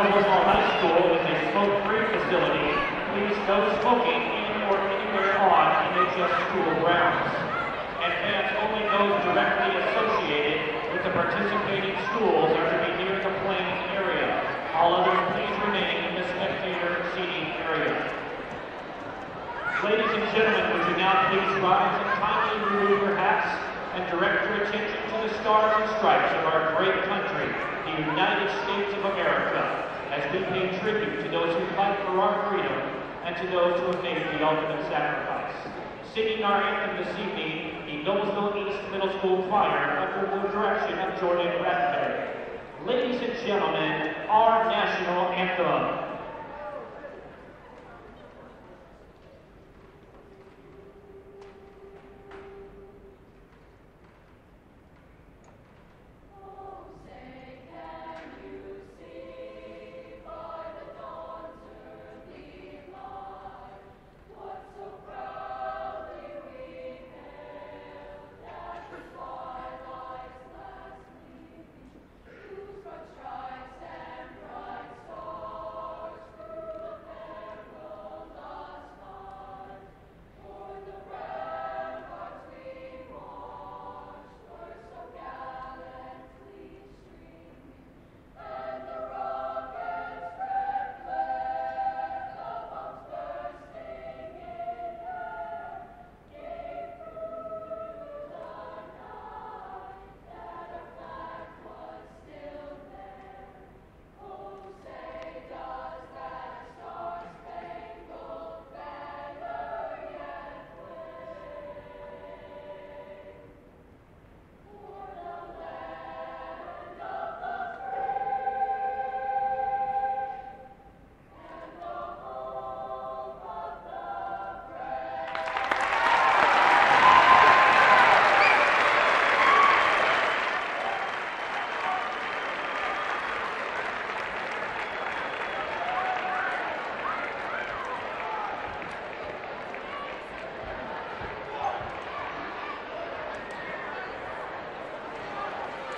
NOBLESVILLE High School is a smoke-free facility. Please no smoking in or anywhere on NHS school grounds. And fans only those directly associated with the participating schools are to be near the playing area. All others please remain in the spectator seating area. Ladies and gentlemen, would you now please rise and kindly remove your hats and direct your attention to the stars and stripes of our great country, the United States of America, as we pay tribute to those who fight for our freedom and to those who have made the ultimate sacrifice. Singing our anthem this evening, the Noblesville East Middle School Choir under the direction of Jordan Rattenberry. Ladies and gentlemen, our national anthem.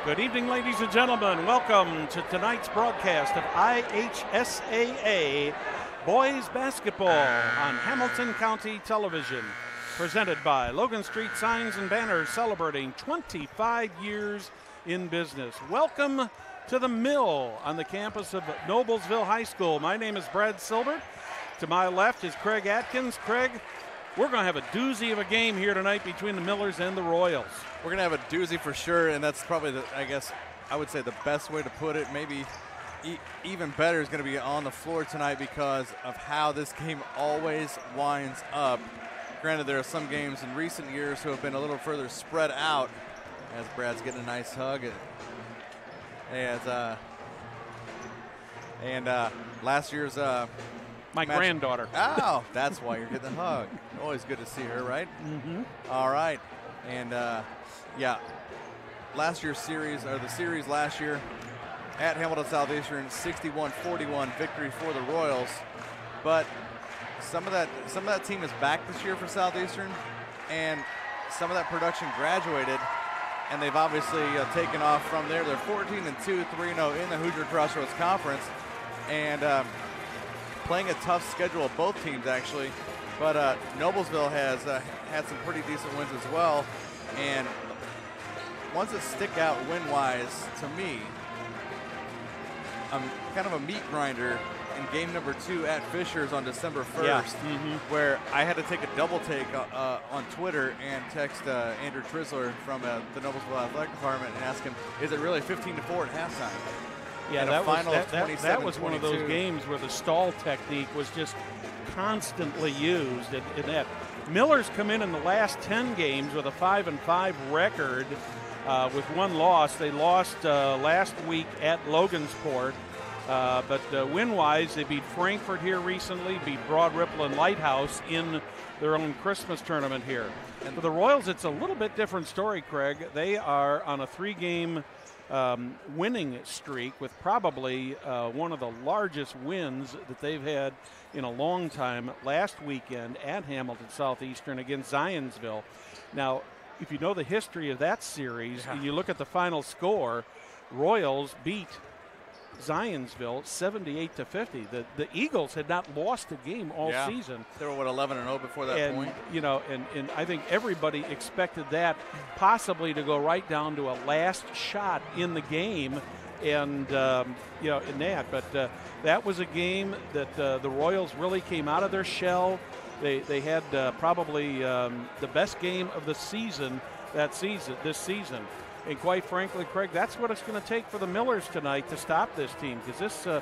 Good evening, ladies and gentlemen. Welcome to tonight's broadcast of IHSAA Boys Basketball on Hamilton County Television, presented by Logan Street Signs and Banners, celebrating 25 years in business. Welcome to the Mill on the campus of Noblesville High School. My name is Brad Silbert. To my left is Craig Atkins. Craig, we're going to have a doozy of a game here tonight between the Millers and the Royals. We're going to have a doozy for sure, and that's probably, I would say the best way to put it. Maybe even better is going to be on the floor tonight because of how this game always winds up. Granted, there are some games in recent years who have been a little further spread out, as Brad's getting a nice hug. And last year's my granddaughter. Oh, that's why you're getting the hug. Always good to see her, right? Mm-hmm. All right. And, yeah, last year's series, or the series last year at Hamilton Southeastern, 61-41 victory for the Royals. But some of that team is back this year for Southeastern, and some of that production graduated, and they've obviously taken off from there. They're 14-2, 3-0 in the Hoosier Crossroads Conference, and playing a tough schedule of both teams, actually. But Noblesville has had some pretty decent wins as well. And ones that stick out win-wise to me, kind of a meat grinder in game number 2 at Fisher's on December 1st, yeah. Where I had to take a double take on Twitter and text Andrew Trisler from the Noblesville Athletic Department and ask him, is it really 15-4 at halftime? Yeah, that was one of those games where the stall technique was just constantly used. And that Millers come in the last 10 games with a 5-5 record with one loss. They lost last week at Logansport, but win-wise, they beat Frankfort here recently, beat Broad Ripple and Lighthouse in their own Christmas tournament here. And for the Royals, it's a little bit different story, Craig. They are on a 3-game winning streak with probably one of the largest wins that they've had in a long time last weekend at Hamilton Southeastern against Zionsville. Now, if you know the history of that series and you look at the final score, Royals beat Zionsville 78-50. The Eagles had not lost a game all season. They were, what, 11-0 before that point? You know, and I think everybody expected that possibly to go right down to a last shot in the game, and you know, in that. But that was a game that the Royals really came out of their shell. They had probably the best game of the season this season. And quite frankly, Craig, that's what it's going to take for the Millers tonight to stop this team, because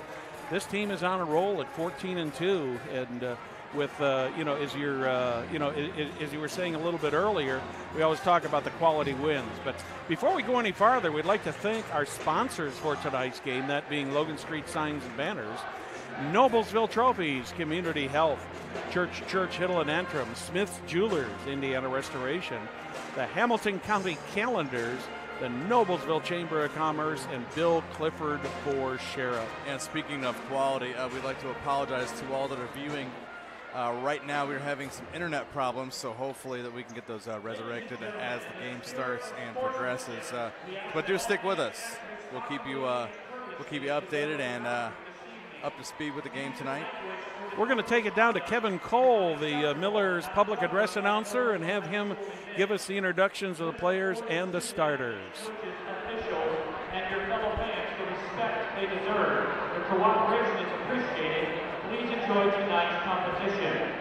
this team is on a roll at 14-2, and with you know, as you're you know, as you were saying a little bit earlier, we always talk about the quality wins. But before we go any farther, we'd like to thank our sponsors for tonight's game, that being Logan Street Signs and Banners, Noblesville Trophies, Community Health, Church Hill and Antrim, Smith's Jewelers, Indiana Restoration, the Hamilton County Calendars, the Noblesville Chamber of Commerce, and Bill Clifford for Sheriff. And speaking of quality, we'd like to apologize to all that are viewing. Right now we're having some internet problems, so hopefully that we can get those resurrected as the game starts and progresses. But do stick with us. We'll keep you updated and up to speed with the game tonight. We're going to take it down to Kevin Cole, the Millers public address announcer, and have him give us the introductions of the players and the starters. Officials and your fellow fans the respect they deserve. Your cooperation is appreciated. Please enjoy tonight's competition.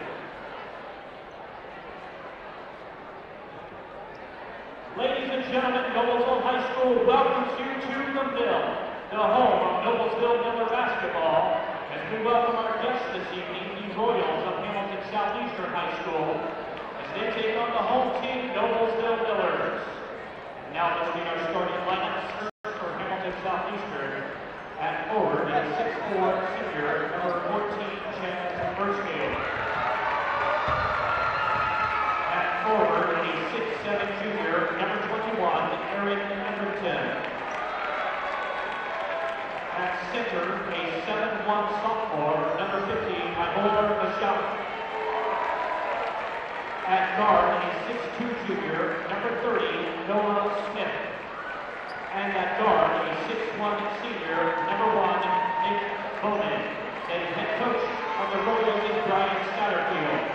Ladies and gentlemen, Noblesville High School welcomes you to the Mill, the home of Noblesville Miller basketball, as we welcome our guests this evening, the Royals of Hamilton Southeastern High School, as they take on the home team, Noblesville Millers. And now let's meet our starting lineups for Hamilton Southeastern. At forward is 6'4" senior, number 14, Chad Birchfield. At forward is 6'7" junior, number 21, Aaron Anderton. At center, a 7'1" sophomore, number 50, Ihor Bashak. At guard, a 6'2" junior, number 30, Noah Smith. And at guard, a 6'1" senior, number 1, Nick Bowman. And head coach of the Royals is Brian Satterfield.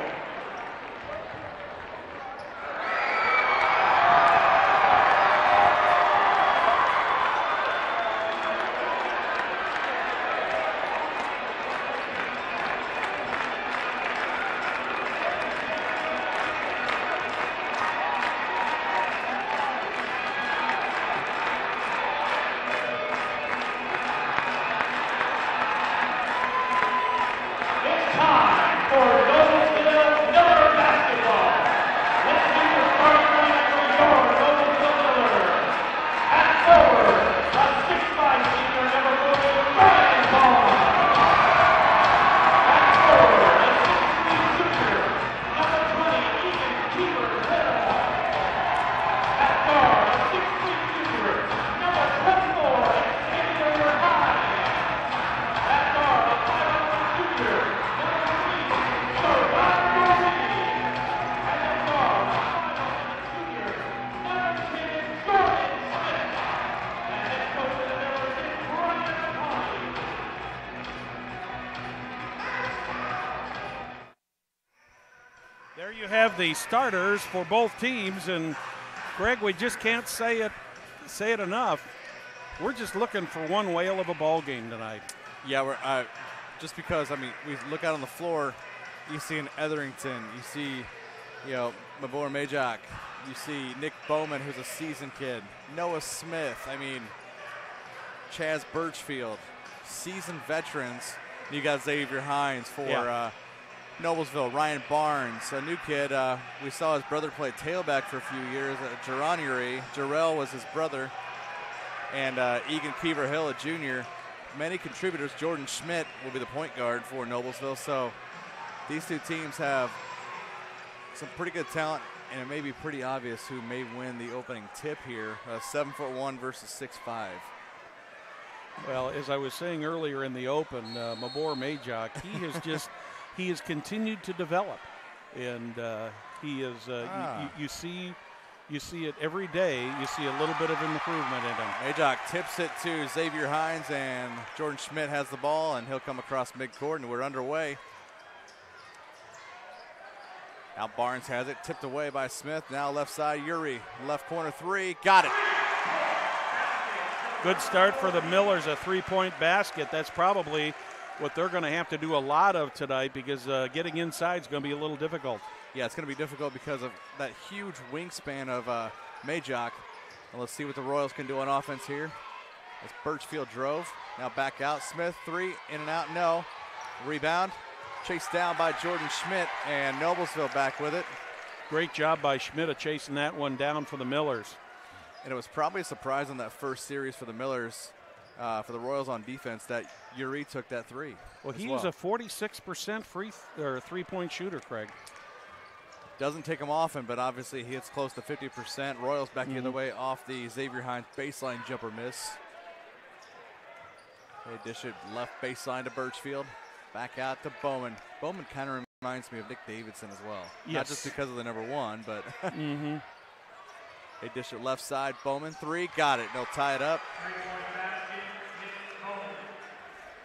There you have the starters for both teams, and Greg, we just can't say it enough. We're just looking for one whale of a ball game tonight. Yeah, we're just because, I mean, we look out on the floor, you see an Etherington, you see, you know, Mabor Majak, you see Nick Bowman, who's a seasoned kid, Noah Smith, I mean, Chaz Birchfield, seasoned veterans. You got Xavier Hines for Noblesville, Ryan Barnes, a new kid. We saw his brother play tailback for a few years at Jarrell. Jarrell was his brother. And Egan Keever-Hill, a junior. Many contributors. Jordan Schmidt will be the point guard for Noblesville. So these two teams have some pretty good talent, and it may be pretty obvious who may win the opening tip here. 7'1" versus 6'5". Well, as I was saying earlier in the open, Mabor Majak, he has continued to develop, and he is. You see you see it every day. You see a little bit of improvement in him. Majok tips it to Xavier Hines, and Jordan Schmidt has the ball, and he'll come across midcourt, and we're underway. Now Barnes has it, tipped away by Smith. Now left side, Uri, left corner three, got it. Good start for the Millers, a three-point basket. That's probably what they're going to have to do a lot of tonight, because getting inside is going to be a little difficult. Yeah, it's going to be difficult because of that huge wingspan of Majok. And let's see what the Royals can do on offense here. As Birchfield drove, now back out. Smith, three, in and out, no. Rebound, chased down by Jordan Schmidt, and Noblesville back with it. Great job by Schmidt of chasing that one down for the Millers. And it was probably a surprise on that first series for the Millers, for the Royals on defense, that Uri took that three. Well, he is a 46% three-point shooter, Craig. Doesn't take him often, but obviously he hits close to 50%. Royals back the other way off the Xavier Hines baseline jumper miss. They dish it left baseline to Birchfield. Back out to Bowman. Bowman kind of reminds me of Nick Davidson as well. Yes. Not just because of the number one, but they dish it left side. Bowman, three, got it. They'll tie it up.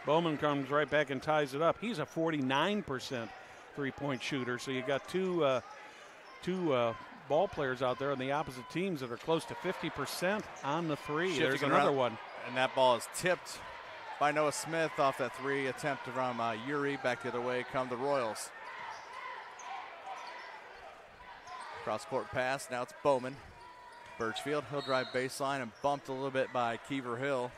Bowman comes right back and ties it up. He's a 49% three-point shooter, so you got two ball players out there on the opposite teams that are close to 50% on the three. Shifting There's another around, one. And that ball is tipped by Noah Smith off that three attempt from Uri. Back the other way come the Royals. Cross-court pass, now it's Bowman. Birchfield, he'll drive baseline and bumped a little bit by Kiever Hill.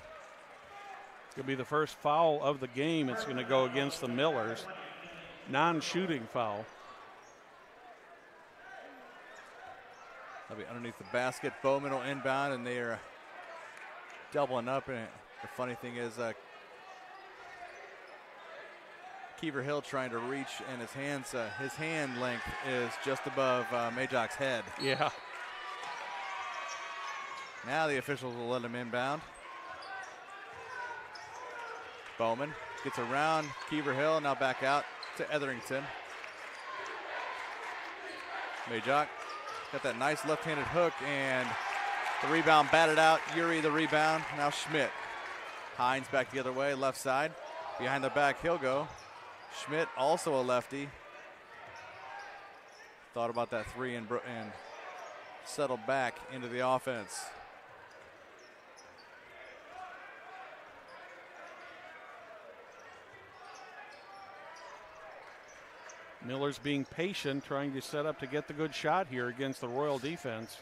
It's going to be the first foul of the game. It's going to go against the Millers. Non-shooting foul. That'll be underneath the basket. Bowman will inbound, and they are doubling up. And the funny thing is, Kiever Hill trying to reach, and his hand length is just above Majok's head. Yeah. Now the officials will let him inbound. Bowman gets around Kiever Hill, now back out to Etherington. Majok got that nice left-handed hook, and the rebound batted out. Uri the rebound, now Schmidt. Hines back the other way, left side. Behind the back, he'll go. Schmidt, also a lefty. Thought about that three and settled back into the offense. Miller's being patient, trying to set up to get the good shot here against the Royal defense.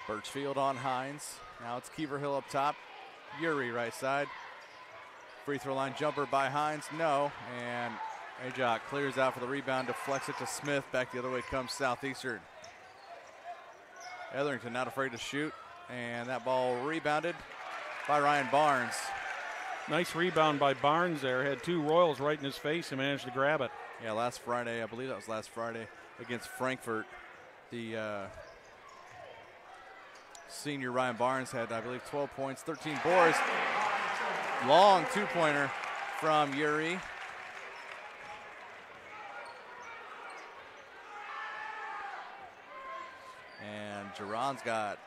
Birchfield on Hines. Now it's Kiever Hill up top. Uri right side. Free throw line jumper by Hines. No. And Majok clears out for the rebound, deflects it to Smith. Back the other way comes Southeastern. Etherington not afraid to shoot. And that ball rebounded by Ryan Barnes. Nice rebound by Barnes there. Had two Royals right in his face and managed to grab it. Yeah, last Friday, I believe that was last Friday, against Frankfurt. The senior Ryan Barnes had, I believe, 12 points, 13 boards. Long two-pointer from Uri. And Geron's got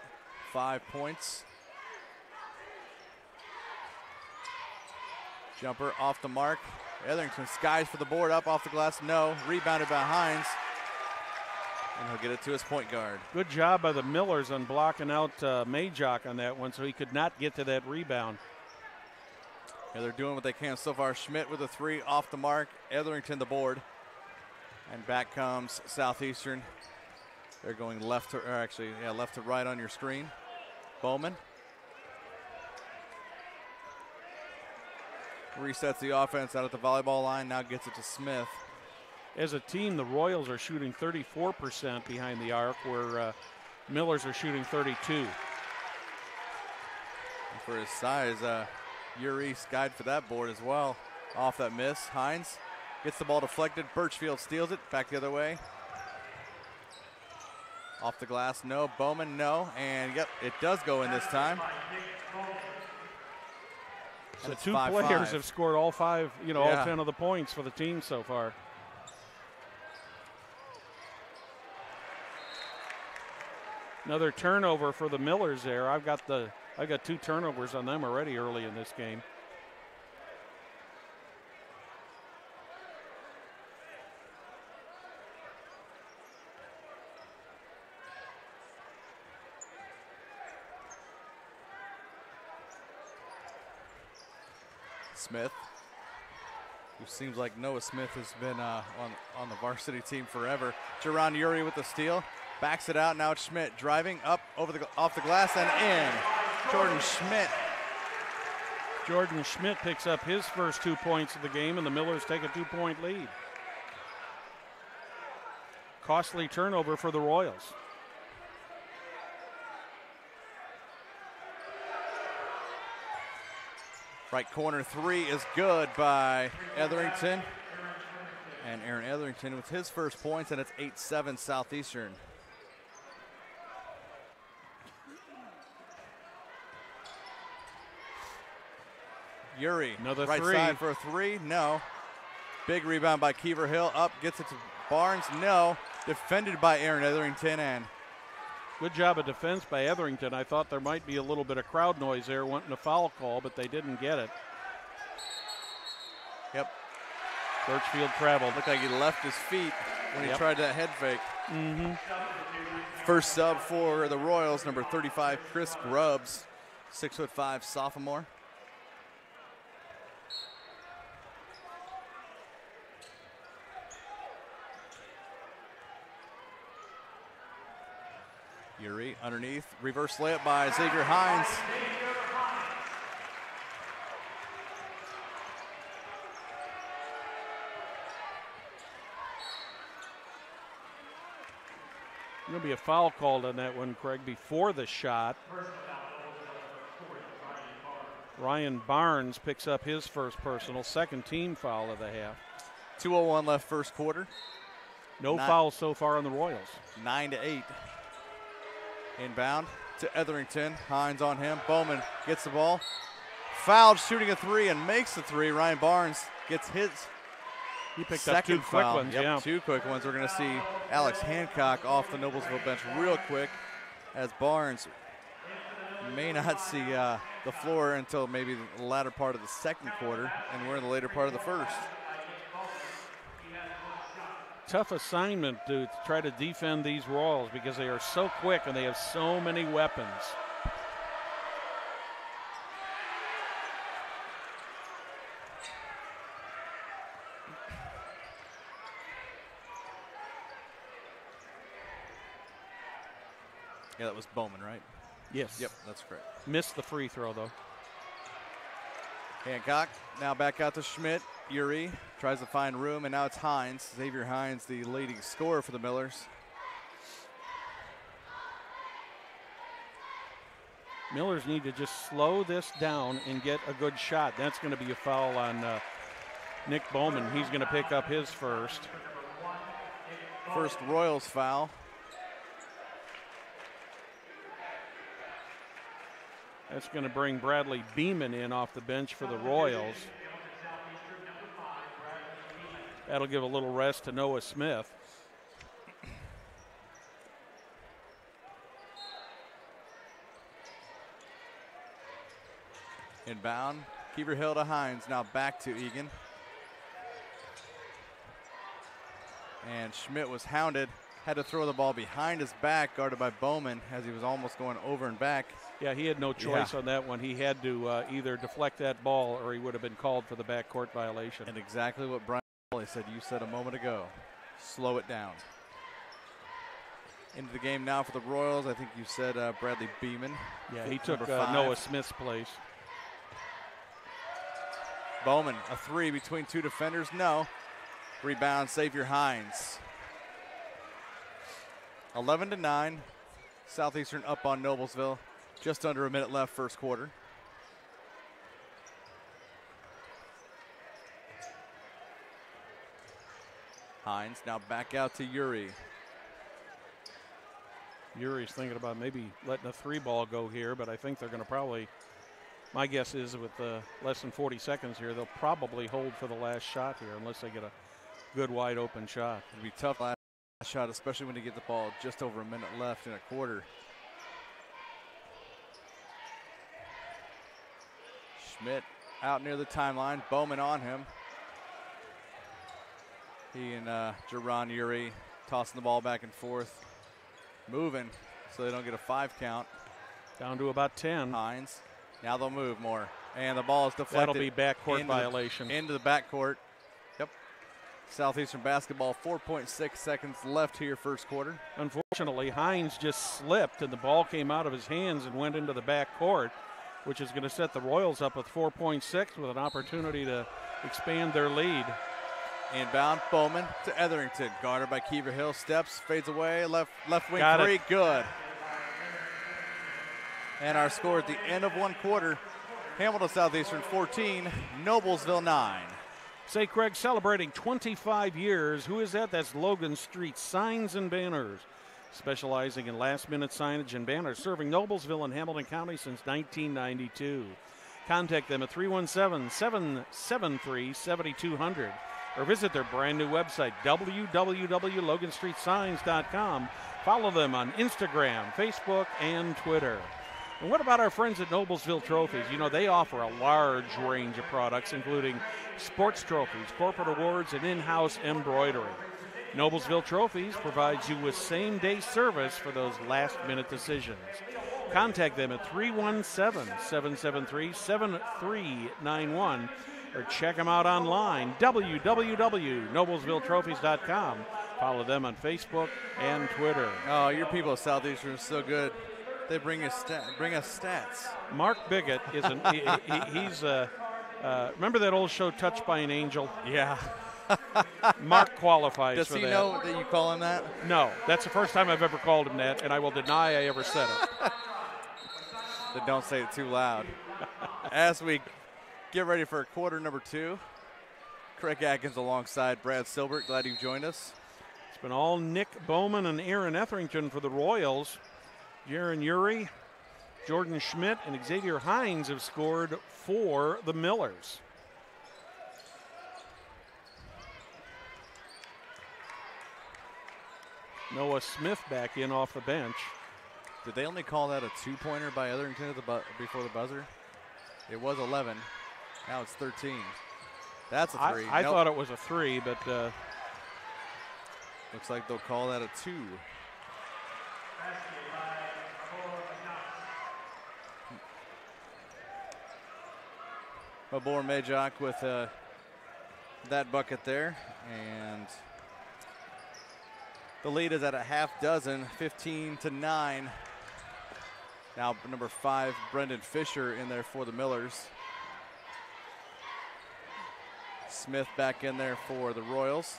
5 points. Jumper off the mark. Etherington skies for the board, up off the glass, no. Rebounded by Hines. And he'll get it to his point guard. Good job by the Millers on blocking out Majok on that one, so he could not get to that rebound. Yeah, they're doing what they can so far. Schmidt with a three off the mark. Etherington the board. And back comes Southeastern. They're going left to right on your screen. Bowman. Resets the offense out at the volleyball line, now gets it to Smith. As a team, the Royals are shooting 34% behind the arc, where Millers are shooting 32%. And for his size, Uri skied for that board as well. Off that miss, Hines gets the ball deflected. Birchfield steals it, back the other way. Off the glass, no. Bowman, no. And yep, it does go in this time. So two players have scored all 5, all 10 of the points for the team so far. Another turnover for the Millers there. I've got 2 turnovers on them already early in this game. Smith, who seems like Noah Smith has been on the varsity team forever. Jerron Uri with the steal, backs it out. Now it's Schmidt driving up off the glass and in. Jordan Schmidt picks up his first 2 points of the game, and the Millers take a 2-point lead. Costly turnover for the Royals. Right corner 3 is good by Etherington. And Aaron Etherington with his first points, and it's 8-7 Southeastern. Uri, another right 3. Side for a 3, no. Big rebound by Keever Hill, up, gets it to Barnes, no. Defended by Aaron Etherington, and good job of defense by Etherington. I thought there might be a little bit of crowd noise there, wanting a foul call, but they didn't get it. Yep. Birchfield traveled. Looked like he left his feet when he tried that head fake. Mm-hmm. First sub for the Royals, number 35, Chris Grubbs, 6'5" sophomore. Uri underneath, reverse layup by Xavier Hines. Going to be a foul called on that one, Craig, before the shot. Ryan Barnes picks up his first personal, second team foul of the half. 2:01 left first quarter. No fouls so far on the Royals. 9-8. Inbound to Etherington. Hines on him. Bowman gets the ball. Fouled, shooting a 3 and makes the 3. Ryan Barnes gets his He picked second up 2 quick foul. ones, Yep, yeah. 2 quick ones. We're going to see Alex Hancock off the Noblesville bench real quick, as Barnes may not see the floor until maybe the latter part of the second quarter, and we're in the later part of the first. Tough assignment to try to defend these Royals because they are so quick and they have so many weapons. Yeah, that was Bowman, right? Yes. Yep, that's correct. Missed the free throw, though. Hancock now back out to Schmidt. Uri tries to find room, and now it's Hines. Xavier Hines, the leading scorer for the Millers. Millers need to just slow this down and get a good shot. That's going to be a foul on Nick Bowman. He's going to pick up his first. First Royals foul. That's going to bring Bradley Beeman in off the bench for the Royals. That'll give a little rest to Noah Smith. Inbound. Keever Hill to Hines. Now back to Egan. And Schmidt was hounded. Had to throw the ball behind his back, guarded by Bowman as he was almost going over and back. Yeah, he had no choice on that one. He had to either deflect that ball or he would have been called for the backcourt violation. And exactly what Brian said, you said a moment ago. Slow it down. Into the game now for the Royals. I think you said Bradley Beeman. Yeah, he took Noah Smith's place. Bowman, a 3 between 2 defenders. No. Rebound, Xavier Hines. 11-9. Southeastern up on Noblesville. Just under a minute left first quarter. Hines now back out to Uri. Uri's thinking about maybe letting a 3 ball go here, but I think they're going to probably My guess is with less than 40 seconds here, they'll probably hold for the last shot here unless they get a good wide open shot. It'll be tough last shot, especially when you get the ball just over a minute left in a quarter. Schmidt out near the timeline, Bowman on him. He and Jaron Uri tossing the ball back and forth, moving so they don't get a 5 count. Down to about 10. Hines. Now they'll move more. And the ball is deflected. That'll be backcourt violation. Into the backcourt. Yep. Southeastern basketball, 4.6 seconds left here first quarter. Unfortunately, Hines just slipped and the ball came out of his hands and went into the backcourt, which is going to set the Royals up with 4.6 with an opportunity to expand their lead. Inbound, Bowman to Etherington. Guarded by Keever Hill. Steps, fades away. Left wing Got three. it. Good. And our score at the end of one quarter, Hamilton Southeastern 14, Noblesville 9. Say, Craig, celebrating 25 years. Who is that? That's Logan Street Signs and Banners. Specializing in last-minute signage and banners, serving Noblesville and Hamilton County since 1992. Contact them at 317-773-7200 or visit their brand new website, www.loganstreetsigns.com. Follow them on Instagram, Facebook, and Twitter. And what about our friends at Noblesville Trophies? You know, they offer a large range of products, including sports trophies, corporate awards, and in-house embroidery. Noblesville Trophies provides you with same-day service for those last-minute decisions. Contact them at 317-773-7391 or check them out online, www.noblesvilletrophies.com. Follow them on Facebook and Twitter. Oh, your people at Southeastern are so good. They bring us stats. Mark Biggett is he's remember that old show Touched by an Angel? Yeah. Mark qualifies Does for that. Does he know that you call him that? No, that's the first time I've ever called him that, and I will deny I ever said it. Then don't say it too loud. As we get ready for quarter number 2, Craig Atkins alongside Brad Silbert. Glad you've joined us. It's been all Nick Bowman and Aaron Etherington for the Royals. Jaron Uri, Jordan Schmidt, and Xavier Hines have scored for the Millers. Noah Smith back in off the bench. Did they only call that a 2-pointer by Etherington at before the buzzer? It was 11. Now it's 13. That's a 3. I thought it was a 3, but looks like they'll call that a 2. Mabor Majok with that bucket there, and the lead is at a half dozen, 15-9. Now number 5, Brendan Fisher in there for the Millers. Smith back in there for the Royals.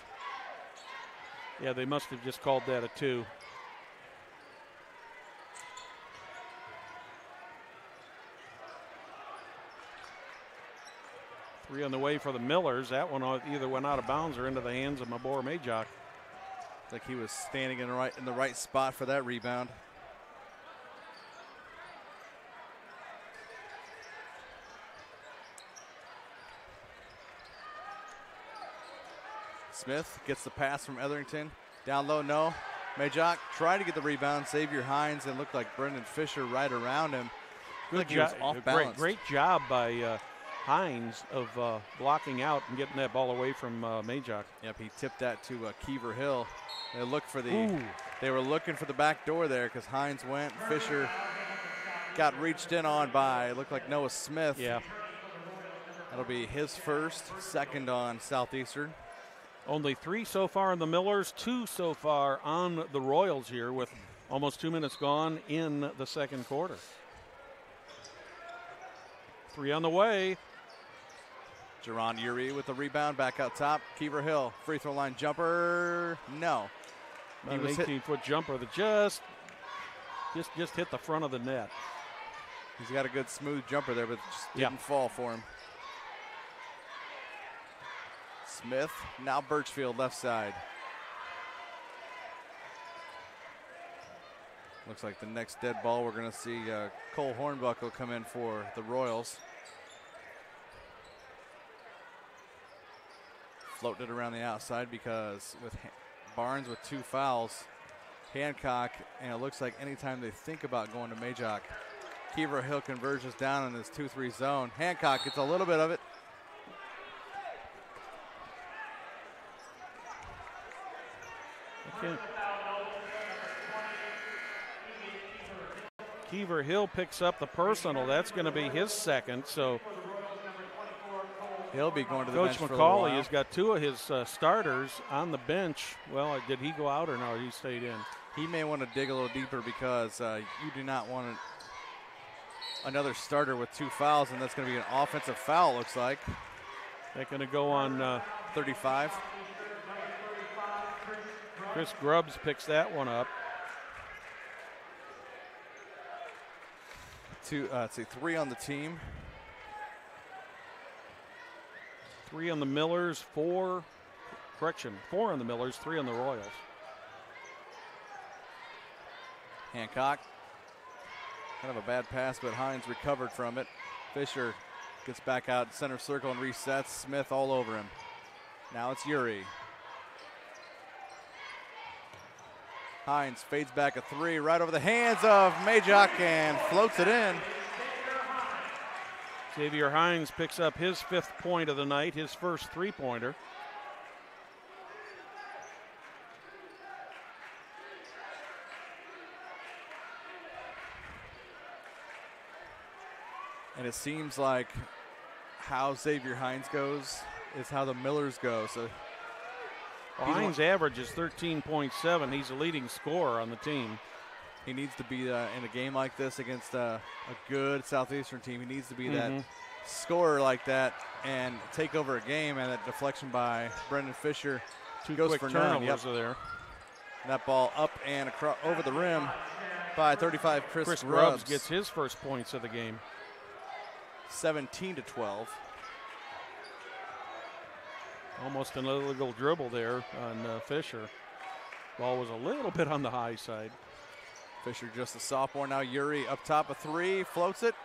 Yeah, they must have just called that a 2. Three on the way for the Millers. That one either went out of bounds or into the hands of Mabor Majok. Like he was standing in the right spot for that rebound. Smith gets the pass from Etherington. Down low, no. Majok tried to get the rebound. Xavier Hines, and looked like Brendan Fisher right around him. Good job. Great job by Hines of blocking out and getting that ball away from Majok. Yep, he tipped that to Keever Hill. They looked for they were looking for the back door there because Hines went. Fisher got reached in on by, it looked like Noah Smith. Yeah. That'll be his first, second on Southeastern. Only 3 so far on the Millers, 2 so far on the Royals here with almost 2 minutes gone in the second quarter. 3 on the way. Jaron Uri with the rebound back out top. Keever Hill, free throw line jumper, no. An 18-foot jumper that just hit the front of the net. He's got a good smooth jumper there, but just didn't fall for him. Smith, now Birchfield left side. Looks like the next dead ball, we're going to see Cole Hornbuckle come in for the Royals. Floated it around the outside because with Barnes with 2 fouls, Hancock, and it looks like anytime they think about going to Majock, Kiever Hill converges down in this 2-3 zone. Hancock gets a little bit of it. Okay. Kiever Hill picks up the personal. That's going to be his second. So he'll be going to the Coach bench for a McCauley while. has got 2 of his starters on the bench. Well, did he go out or no? He stayed in. He may want to dig a little deeper because you do not want another starter with 2 fouls, and that's going to be an offensive foul, looks like. They're going to go on 35. Chris Grubbs picks that one up. Let's see, 3 on the team. 3 on the Millers, 4 on the Millers, 3 on the Royals. Hancock, kind of a bad pass, but Hines recovered from it. Fisher gets back out center circle and resets. Smith all over him. Now it's Uri. Hines fades back a 3 right over the hands of Majock and floats it in. Xavier Hines picks up his 5th point of the night, his first 3-pointer. And it seems like how Xavier Hines goes is how the Millers go. So Hines' average is 13.7. He's the leading scorer on the team. He needs to be in a game like this against a good Southeastern team. He needs to be that scorer like that and take over a game. And that deflection by Brendan Fisher 2 goes quick for turnovers none. Yep. there. And that ball up and across over the rim by 35. Chris Grubbs gets his first points of the game. 17-12. Almost an illegal dribble there on Fisher. Ball was a little bit on the high side. Fisher just a sophomore now. Uri up top a 3, floats it.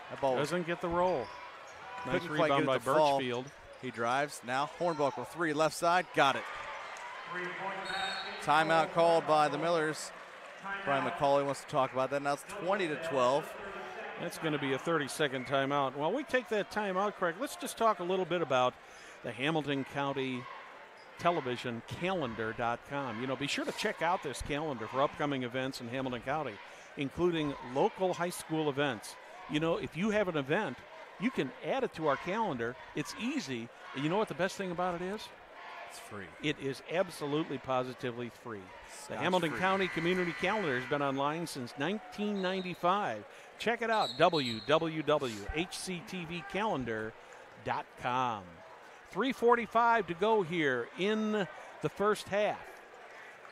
That ball doesn't get the roll. Nice couldn't quite rebound get by it to fall. Birchfield. He drives. Now Hornbuckle 3 left side. Got it. Timeout called by the Millers. Brian McCauley wants to talk about that. Now it's 20-12. That's going to be a 30-second timeout. While we take that timeout, Craig, let's just talk a little bit about the Hamilton County Television Calendar.com. You know, be sure to check out this calendar for upcoming events in Hamilton County, including local high school events. You know, if you have an event, you can add it to our calendar. It's easy. And you know what the best thing about it is? It's free. It is absolutely positively free. The Sounds Hamilton free. County Community Calendar has been online since 1995. Check it out, www.hctvcalendar.com. 3:45 to go here in the first half.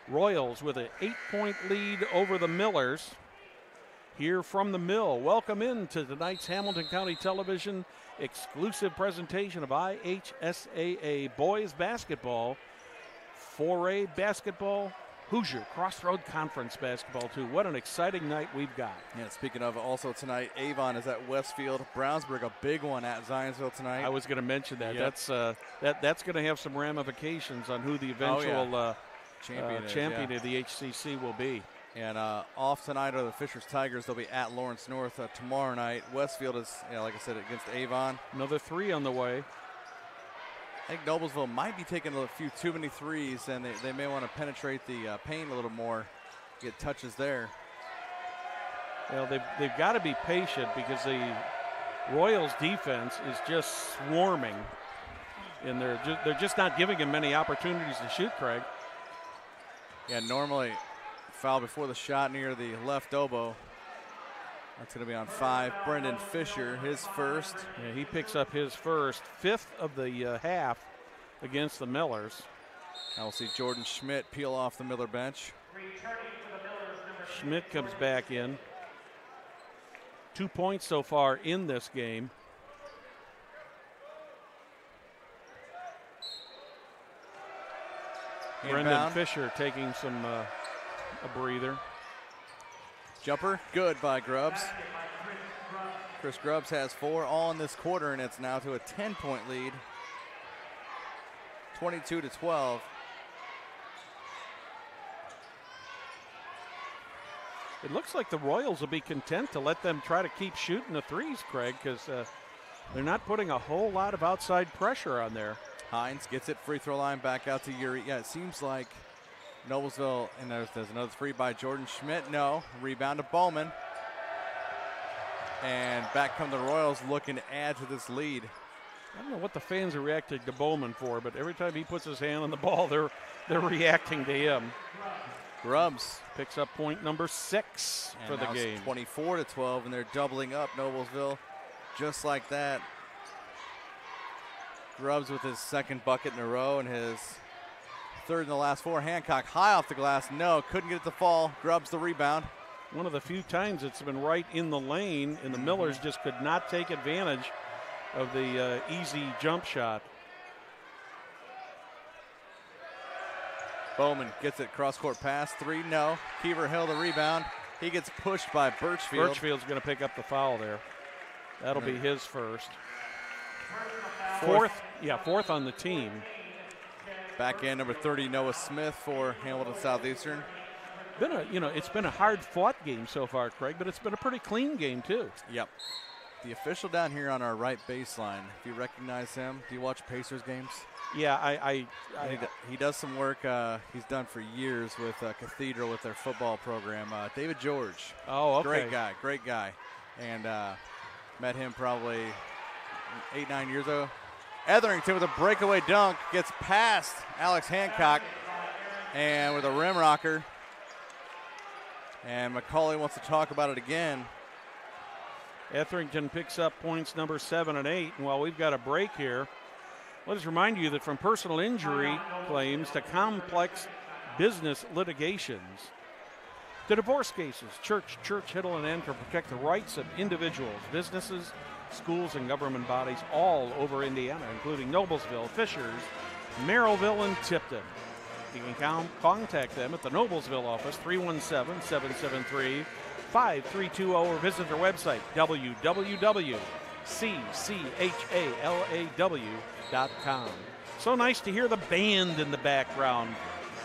Royals with an 8-point lead over the Millers. Here from the Mill, welcome in to tonight's Hamilton County Television exclusive presentation of IHSAA Boys Basketball, 4A Basketball, Hoosier Crossroad Conference Basketball, too. What an exciting night we've got. Yeah, speaking of also tonight, Avon is at Westfield. Brownsburg, a big one at Zionsville tonight. I was going to mention that. Yep. That's going to have some ramifications on who the eventual champion of the HCC will be. And off tonight are the Fishers Tigers. They'll be at Lawrence North tomorrow night. Westfield is, like I said, against Avon. Another 3 on the way. I think Noblesville might be taking a few too many threes, and they may want to penetrate the paint a little more, get touches there. Well, they've got to be patient because the Royals defense is just swarming, and they're just not giving him many opportunities to shoot, Craig. Yeah, normally foul before the shot near the left elbow. That's going to be on 5. Brendan Fisher, his first. Yeah, he picks up his first, 5th of the half against the Millers. Now we'll see Jordan Schmidt peel off the Miller bench. Schmidt comes back in. 2 points so far in this game. Brendan Fisher taking some a breather. Jumper, good by Grubbs. Chris Grubbs has 4 all in this quarter, and it's now to a 10-point lead. 22-12. It looks like the Royals will be content to let them try to keep shooting the threes, Craig, because they're not putting a whole lot of outside pressure on there. Hines gets it, free throw line, back out to Uri. Yeah, it seems like Noblesville, and there's another three by Jordan Schmidt. No, rebound to Bowman. And back come the Royals looking to add to this lead. I don't know what the fans are reacting to Bowman for, but every time he puts his hand on the ball, they're reacting to him. Grubbs picks up point number 6 for the game. 24-12, and they're doubling up Noblesville just like that. Grubbs with his second bucket in a row and his third in the last 4. Hancock high off the glass. No, couldn't get it to fall. Grubbs the rebound. One of the few times it's been right in the lane, and the Millers just could not take advantage of the easy jump shot. Bowman gets it, cross-court pass, 3, no. Keever Hill the rebound. He gets pushed by Birchfield. Birchfield's going to pick up the foul there. That'll be his first. Fourth on the team. Back end number 30, Noah Smith for Hamilton Southeastern. It's been a hard-fought game so far, Craig, but it's been a pretty clean game too. Yep. The official down here on our right baseline, if you recognize him, do you watch Pacers games? Yeah, he does some work he's done for years with Cathedral with their football program. David George. Oh, okay. Great guy. And met him probably 8-9 years ago. Etherington with a breakaway dunk, gets past Alex Hancock, and with a rim rocker. And McCauley wants to talk about it again. Etherington picks up points number 7 and 8. And while we've got a break here, let us remind you that from personal injury claims to complex business litigations to divorce cases, Church, Hiddle, and End to protect the rights of individuals, businesses, schools, and government bodies all over Indiana, including Noblesville, Fishers, Merrillville, and Tipton. You can contact them at the Noblesville office, 317-773-5320, or visit their website, www.cchalaw.com. So nice to hear the band in the background.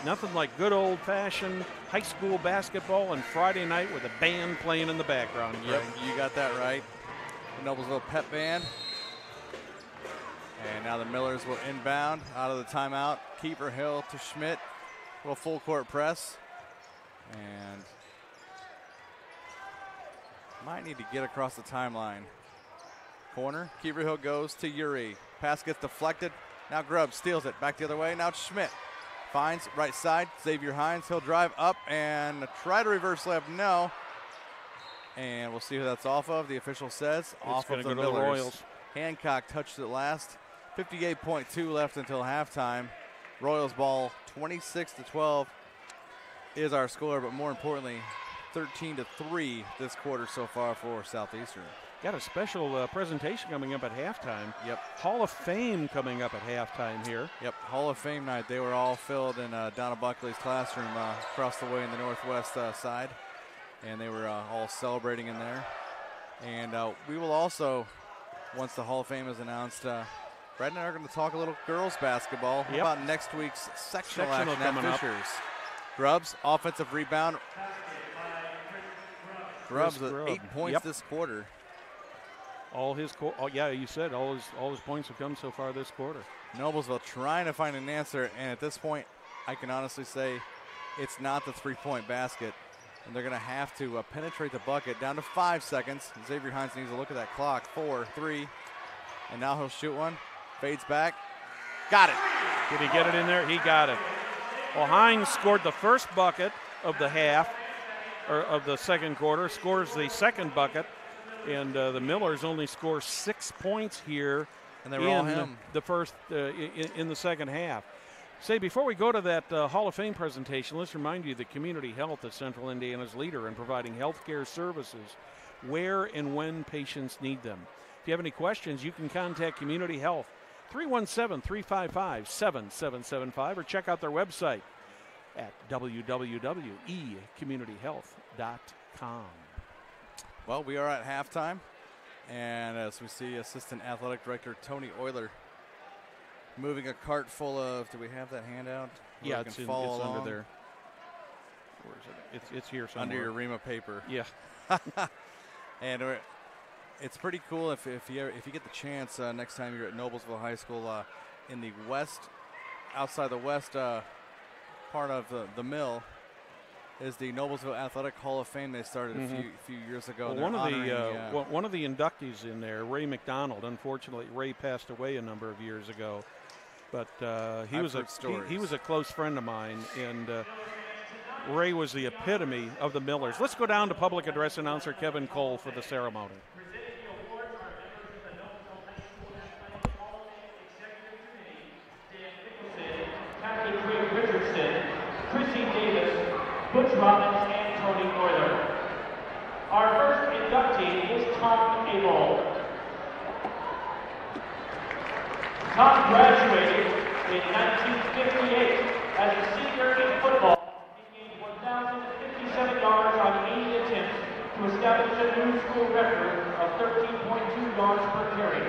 Nothing like good old-fashioned high school basketball and Friday night with a band playing in the background. Yep, you got that right. The Noblesville Pep Band. And now the Millers will inbound out of the timeout. Keeper Hill to Schmidt. A little full court press. And might need to get across the timeline. Corner. Keeper Hill goes to Uri. Pass gets deflected. Now Grubbs steals it. Back the other way. Now it's Schmidt. Finds right side. Xavier Hines. He'll drive up and try to reverse layup. No. And we'll see who that's off of. The official says off of the Millers. Royals. Hancock touched it last. 58.2 left until halftime. Royals ball 26-12 is our score, but more importantly, 13-3 this quarter so far for Southeastern. Got a special presentation coming up at halftime. Yep. Hall of Fame coming up at halftime here. Yep, Hall of Fame night. They were all filled in Donna Buckley's classroom across the way in the northwest side, and they were all celebrating in there. And we will also, once the Hall of Fame is announced, Brad and I are going to talk a little girls basketball. How about next week's sectional action at Fishers? Grubbs, offensive rebound. Grubbs with 8 points this quarter. You said all his points have come so far this quarter. Noblesville trying to find an answer, and at this point, I can honestly say it's not the three-point basket, and they're going to have to penetrate the bucket down to 5 seconds. Xavier Hines needs to look at that clock. 4, 3, and now he'll shoot one. Fades back. Got it. Did he get it in there? He got it. Well, Hines scored the first bucket of the half, or of the second quarter, scores the second bucket, and the Millers only score 6 points here and they were all him. The first in the second half. Say, before we go to that Hall of Fame presentation, let's remind you that Community Health is Central Indiana's leader in providing health care services where and when patients need them. If you have any questions, you can contact Community Health, 317-355-7775, or check out their website, at www.ecommunityhealth.com. Well, we are at halftime, and as we see Assistant Athletic Director Tony Euler moving a cart full of, do we have that handout? Yeah, it's under there. Where is it? It's here somewhere. Under your Rima paper. Yeah. And it's pretty cool if you get the chance next time you're at Noblesville High School in the west, outside the west part of the mill, is the Noblesville Athletic Hall of Fame they started a few years ago. Well, one of the inductees in there, Ray McDonald. Unfortunately, Ray passed away a number of years ago, but he was a close friend of mine, and Ray was the epitome of the Millers. Let's go down to public address announcer Kevin Cole for the ceremony. Butch Robbins, and Tony Euler. Our first inductee is Tom Abel. Tom graduated in 1958 as a senior in football. He gained 1,057 yards on 80 attempts to establish a new school record of 13.2 yards per carry.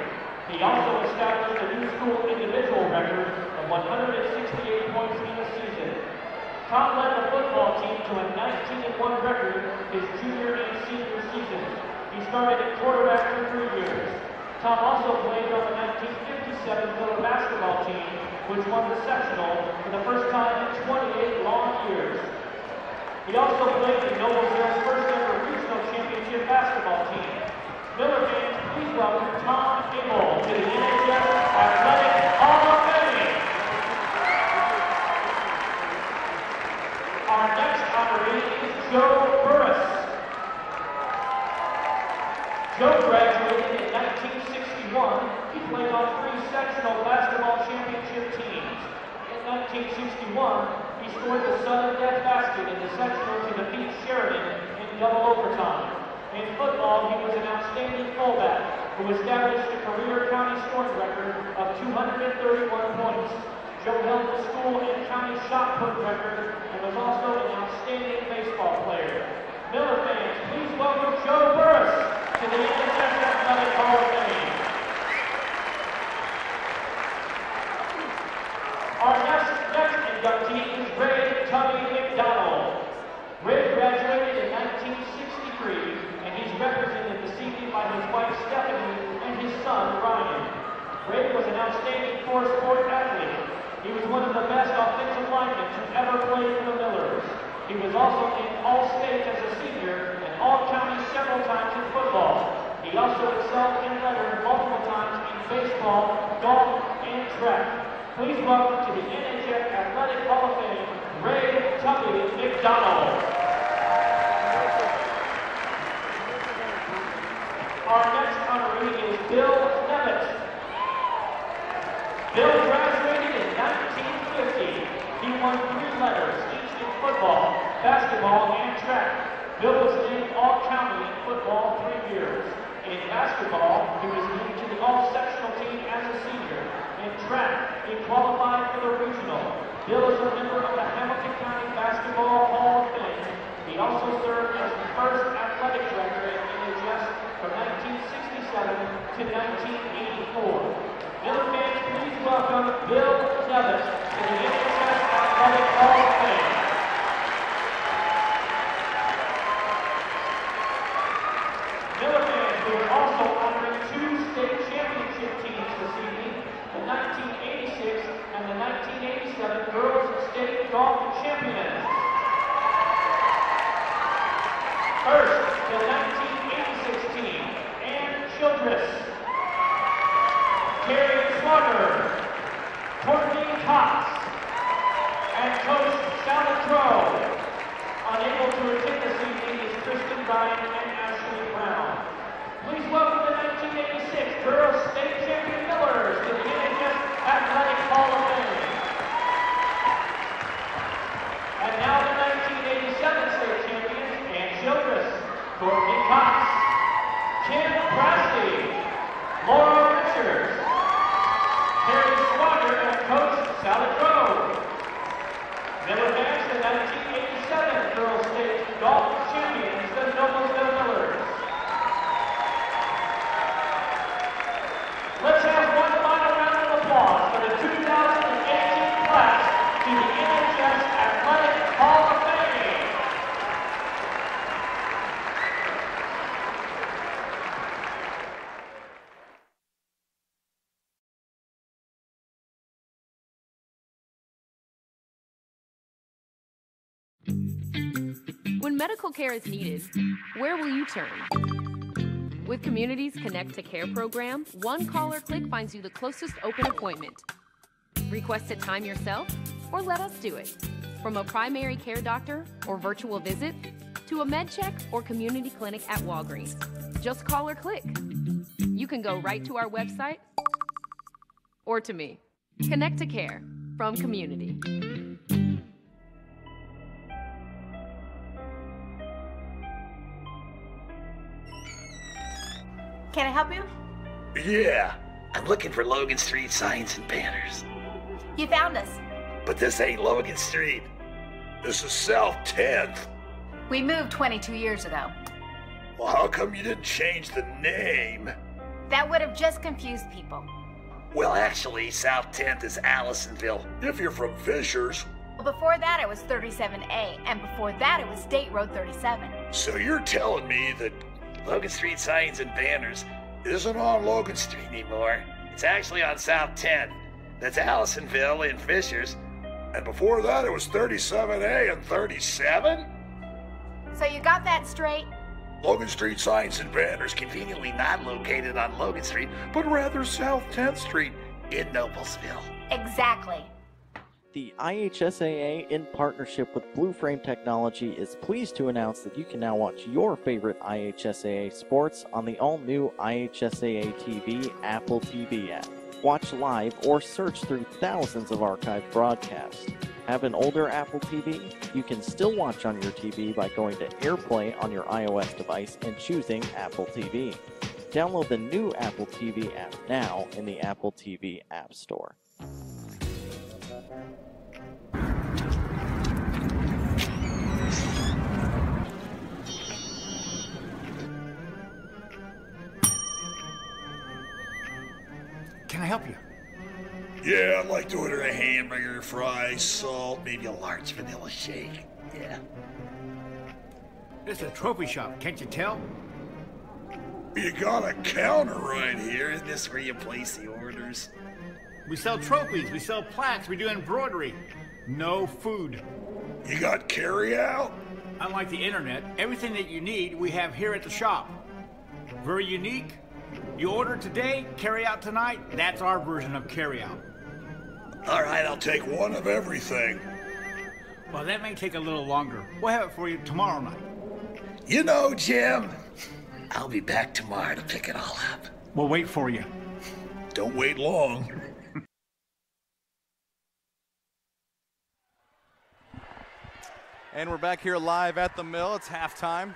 He also established a new school individual record of 168 points in a season. Tom led the football team to a 19-1 record his junior and senior seasons. He started at quarterback for 3 years. Tom also played on the 1957 Miller basketball team, which won the sectional for the first time in 28 long years. He also played in Noblesville's first ever regional championship basketball team. Miller fans, please welcome Tom Abel to the NHS Athletic Hall of Fame. Our next honoree is Joe Burris. Joe graduated in 1961. He played on 3 sectional basketball championship teams. In 1961, he scored the sudden death basket in the sectional to defeat Sheridan in double overtime. In football, he was an outstanding fullback who established a career county scoring record of 231 points. Joe held the school and county shot put record and was also an outstanding baseball player. Miller fans, please welcome Joe Burris to the NHS Athletic Hall of Fame. Our next inductee is Ray Tubby McDonald. Ray graduated in 1963, and he's represented this evening by his wife Stephanie and his son Ryan. Ray was an outstanding four-sport athlete. He was one of the best offensive linemen to ever play for the Millers. He was also named All-State as a senior and All-County several times in football. He also excelled in lettering multiple times in baseball, golf, and track. Please welcome to the NHS Athletic Hall of Fame, Ray Tubby McDonald. Our next honoree is Bill Nevitt. Bill graduated in 1950. He won 3 letters, each in football, basketball, and track. Bill was named All-County in football 3 years. In basketball, he was named to the All-Sectional team as a senior. In track, he qualified for the regional. Bill is a member of the Hamilton County Basketball Hall of Fame. He also served as the first athletic director at NHS from 1967 to 1984. Miller fans, please welcome Bill Nevitt to the NHS Athletic Hall of Fame. Miller fans, we are also honoring 2 state championship teams this evening, the 1986 and the 1987 Girls State Golf Champions. First, the 1986 team, Ann Childress, Terry Slugger, Courtney Cox, and Coach Sally Crow. Unable to attend this evening is Kristen Ryan and Ashley Brown. Please welcome the 1986 Girls State Champion Millers to the NHS Athletic Hall of Fame. And now the 1987 State Champions, Ann Childress, Courtney Cox, Kim Presley, Laura Richards, Terry Squatter, and Coach Sally Crow. Miller fans, the golf champions, the Noblesville Millers. Let's have one final round of applause for the 2018 class to the NHS Athletic Hall of Fame. When medical care is needed, where will you turn? With Community's Connect to Care program, one call or click finds you the closest open appointment. Request a time yourself, or let us do it. From a primary care doctor or virtual visit, to a med check or community clinic at Walgreens. Just call or click. You can go right to our website or to me. Connect to Care from Community. Can I help you? Yeah, I'm looking for Logan Street signs and banners. You found us. But this ain't Logan Street. This is South 10th. We moved 22 years ago. Well, how come you didn't change the name? That would have just confused people. Well, actually, South 10th is Allisonville, if you're from Fishers. Well, before that it was 37A, and before that it was State Road 37. So you're telling me that Logan Street signs and banners isn't on Logan Street anymore. It's actually on South 10th. That's Allisonville and Fishers. And before that, it was 37A and 37? So you got that straight? Logan Street signs and banners conveniently not located on Logan Street, but rather South 10th Street in Noblesville. Exactly. The IHSAA, in partnership with Blue Frame Technology, is pleased to announce that you can now watch your favorite IHSAA sports on the all-new IHSAA TV Apple TV app. Watch live or search through thousands of archived broadcasts. Have an older Apple TV? You can still watch on your TV by going to AirPlay on your iOS device and choosing Apple TV. Download the new Apple TV app now in the Apple TV App Store. Can I help you? Yeah, I'd like to order a hamburger, fries, salt, maybe a large vanilla shake. Yeah. This is a trophy shop, can't you tell? You got a counter right here. Isn't this where you place the orders? We sell trophies, we sell plaques, we do embroidery. No food. You got carry out? Unlike the internet, everything that you need we have here at the shop. Very unique. You order today, carry out tonight. That's our version of carry out. All right, I'll take one of everything. Well, that may take a little longer. We'll have it for you tomorrow night. You know, Jim, I'll be back tomorrow to pick it all up. We'll wait for you. Don't wait long. And we're back here live at the Mill. It's halftime.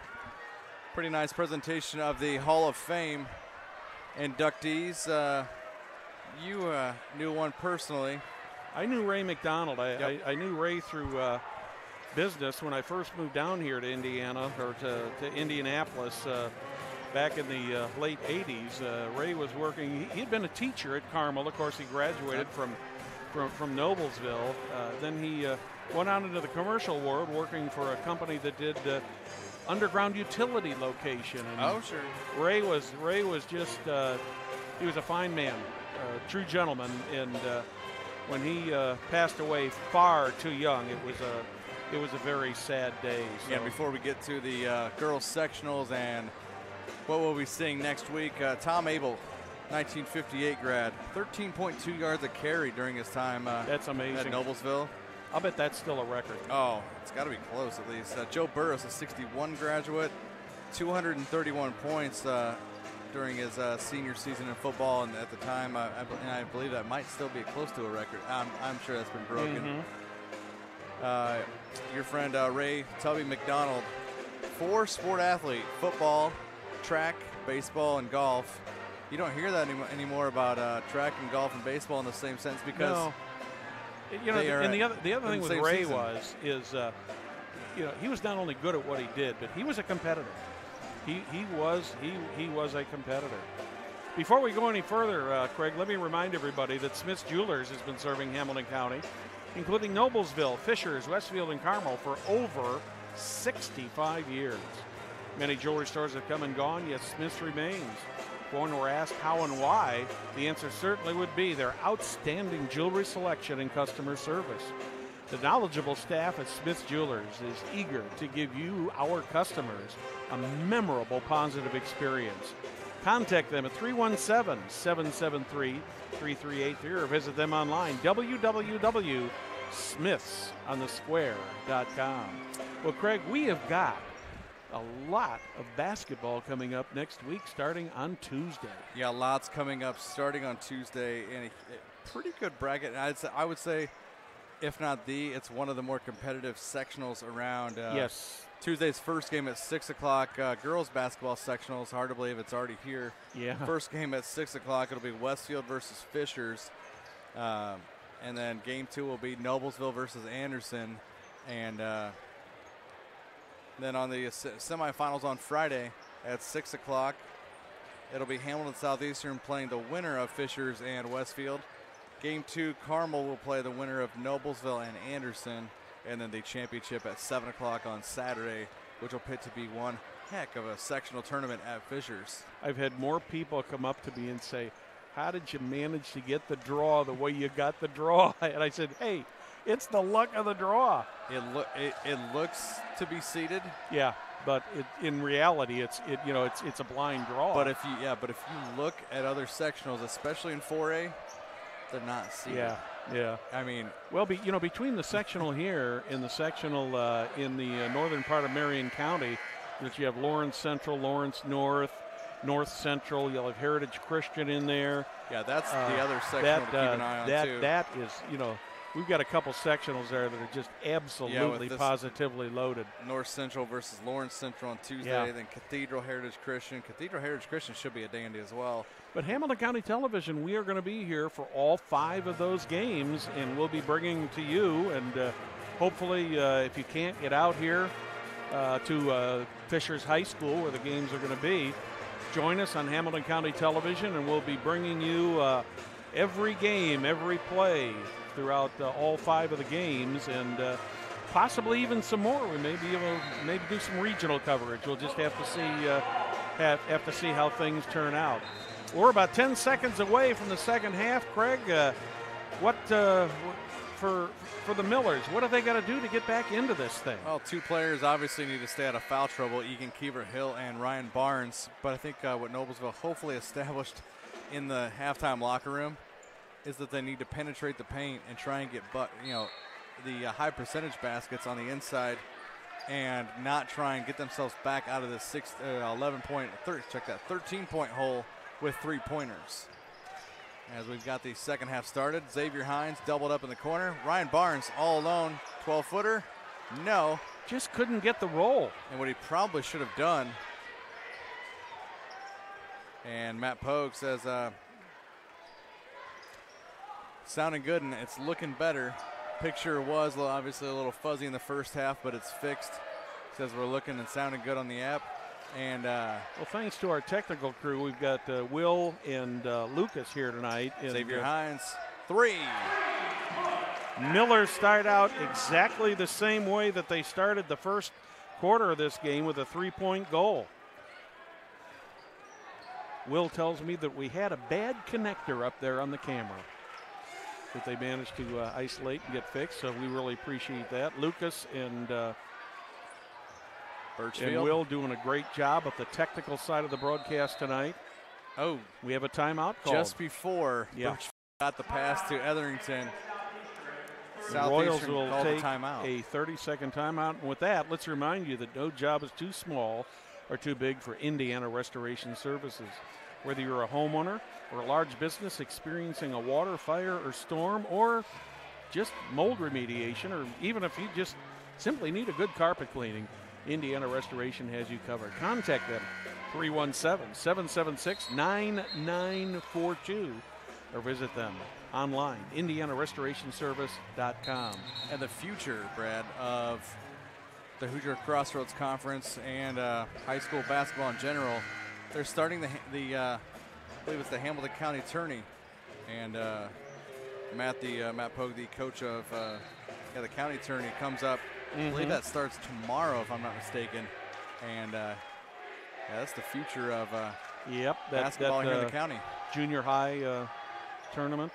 Pretty nice presentation of the Hall of Fame inductees. You knew one personally. I knew Ray McDonald. I knew Ray through business when I first moved down here to Indiana, or to Indianapolis back in the late 80s. Ray was working, he had been a teacher at Carmel. Of course, he graduated from Noblesville. Then he went out into the commercial world working for a company that did underground utility location. And oh, sure. Ray was just, he was a fine man, a true gentleman. And when he passed away far too young, it was a very sad day. So. Yeah, before we get to the girls sectionals and what we'll be seeing next week, Tom Abel, 1958 grad, 13.2 yards a carry during his time that's amazing. At Noblesville. I'll bet that's still a record. Oh, it's got to be close at least. Joe Burris, a 61 graduate, 231 points during his senior season in football, and at the time, I believe that might still be close to a record. I'm sure that's been broken. Your friend Ray Tubby McDonald, 4-sport athlete: football, track, baseball, and golf. You don't hear that anymore about track and golf and baseball in the same sense because. No. You know, and the other thing with Ray season. is he was not only good at what he did, but he was a competitor. He was a competitor. Before we go any further, Craig, let me remind everybody that Smith's Jewelers has been serving Hamilton County, including Noblesville, Fishers, Westfield, and Carmel for over 65 years. Many jewelry stores have come and gone, yet Smith's remains. If one were asked how and why, the answer certainly would be their outstanding jewelry selection and customer service. The knowledgeable staff at Smith's Jewelers is eager to give you, our customers, a memorable positive experience. Contact them at 317-773-3383 or visit them online, www.smithsonthesquare.com. Well, Craig, we have got a lot of basketball coming up next week starting on Tuesday. Yeah, lots coming up starting on Tuesday, and a pretty good bracket. I would say, if not it's one of the more competitive sectionals around. Yes. Tuesday's first game at 6 o'clock, girls basketball sectionals. Hard to believe it's already here. Yeah. First game at 6 o'clock, it'll be Westfield versus Fishers. And then game 2 will be Noblesville versus Anderson. And then on the semifinals on Friday at 6 o'clock, it'll be Hamilton Southeastern playing the winner of Fishers and Westfield. Game 2, Carmel will play the winner of Noblesville and Anderson. And then the championship at 7 o'clock on Saturday, which will pit to be one heck of a sectional tournament at Fishers. I've had more people come up to me and say, how did you manage to get the draw the way you got the draw? And I said, hey, it's the luck of the draw. It looks to be seeded. Yeah, but in reality, it's a blind draw. But if you look at other sectionals, especially in 4A, they're not seeded. Yeah. I mean, well, between the sectional here and the sectional in the northern part of Marion County, that you have Lawrence Central, Lawrence North, North Central. You'll have Heritage Christian in there. Yeah, that's the other sectional to keep an eye on too. That is, we've got a couple sectionals there that are just absolutely positively loaded. North Central versus Lawrence Central on Tuesday, then Cathedral Heritage Christian. Cathedral Heritage Christian should be a dandy as well. But Hamilton County Television, we are going to be here for all 5 of those games, and we'll be bringing to you. And hopefully, if you can't get out here to Fishers High School, where the games are going to be, join us on Hamilton County Television, and we'll be bringing you every game, every play throughout all 5 of the games, and possibly even some more. We may be able to do some regional coverage. We'll just have to see have to see how things turn out. We're about 10 seconds away from the second half. Craig, what for the Millers, what have they got to do to get back into this thing? Well, 2 players obviously need to stay out of foul trouble, Egan Keever-Hill and Ryan Barnes. But I think what Noblesville hopefully established in the halftime locker room is that they need to penetrate the paint and try and get the high percentage baskets on the inside, and not try and get themselves back out of the 13-point hole with 3-pointers. As we've got the second half started, Xavier Hines doubled up in the corner. Ryan Barnes all alone, 12-footer. No. Just couldn't get the roll. And what he probably should have done, and Matt Pogue says, sounding good and it's looking better. Picture was obviously a little fuzzy in the first half, but it's fixed. Says we're looking and sounding good on the app. And well, thanks to our technical crew, we've got Will and Lucas here tonight. Xavier Hines, 3. Miller start out exactly the same way that they started the first quarter of this game, with a 3-point goal. Will tells me that we had a bad connector up there on the camera that they managed to isolate and get fixed, so we really appreciate that. Lucas and Will doing a great job at the technical side of the broadcast tonight. Oh, we have a timeout called. Just before Birch got the pass to Etherington. The Royals will take a 30-second timeout. And with that, let's remind you that no job is too small or too big for Indiana Restoration Services. Whether you're a homeowner or a large business experiencing a water, fire, or storm, or just mold remediation, or even if you just simply need a good carpet cleaning, Indiana Restoration has you covered. Contact them, 317-776-9942, or visit them online, indianarestorationservice.com. And the future, Brad, of the Hoosier Crossroads Conference and high school basketball in general. They're starting I believe it's the Hamilton County Tourney, and Matt Pogue, the coach of the county tourney, comes up. I believe that starts tomorrow, if I'm not mistaken, and that's the future of basketball here in the county. Junior high tournament.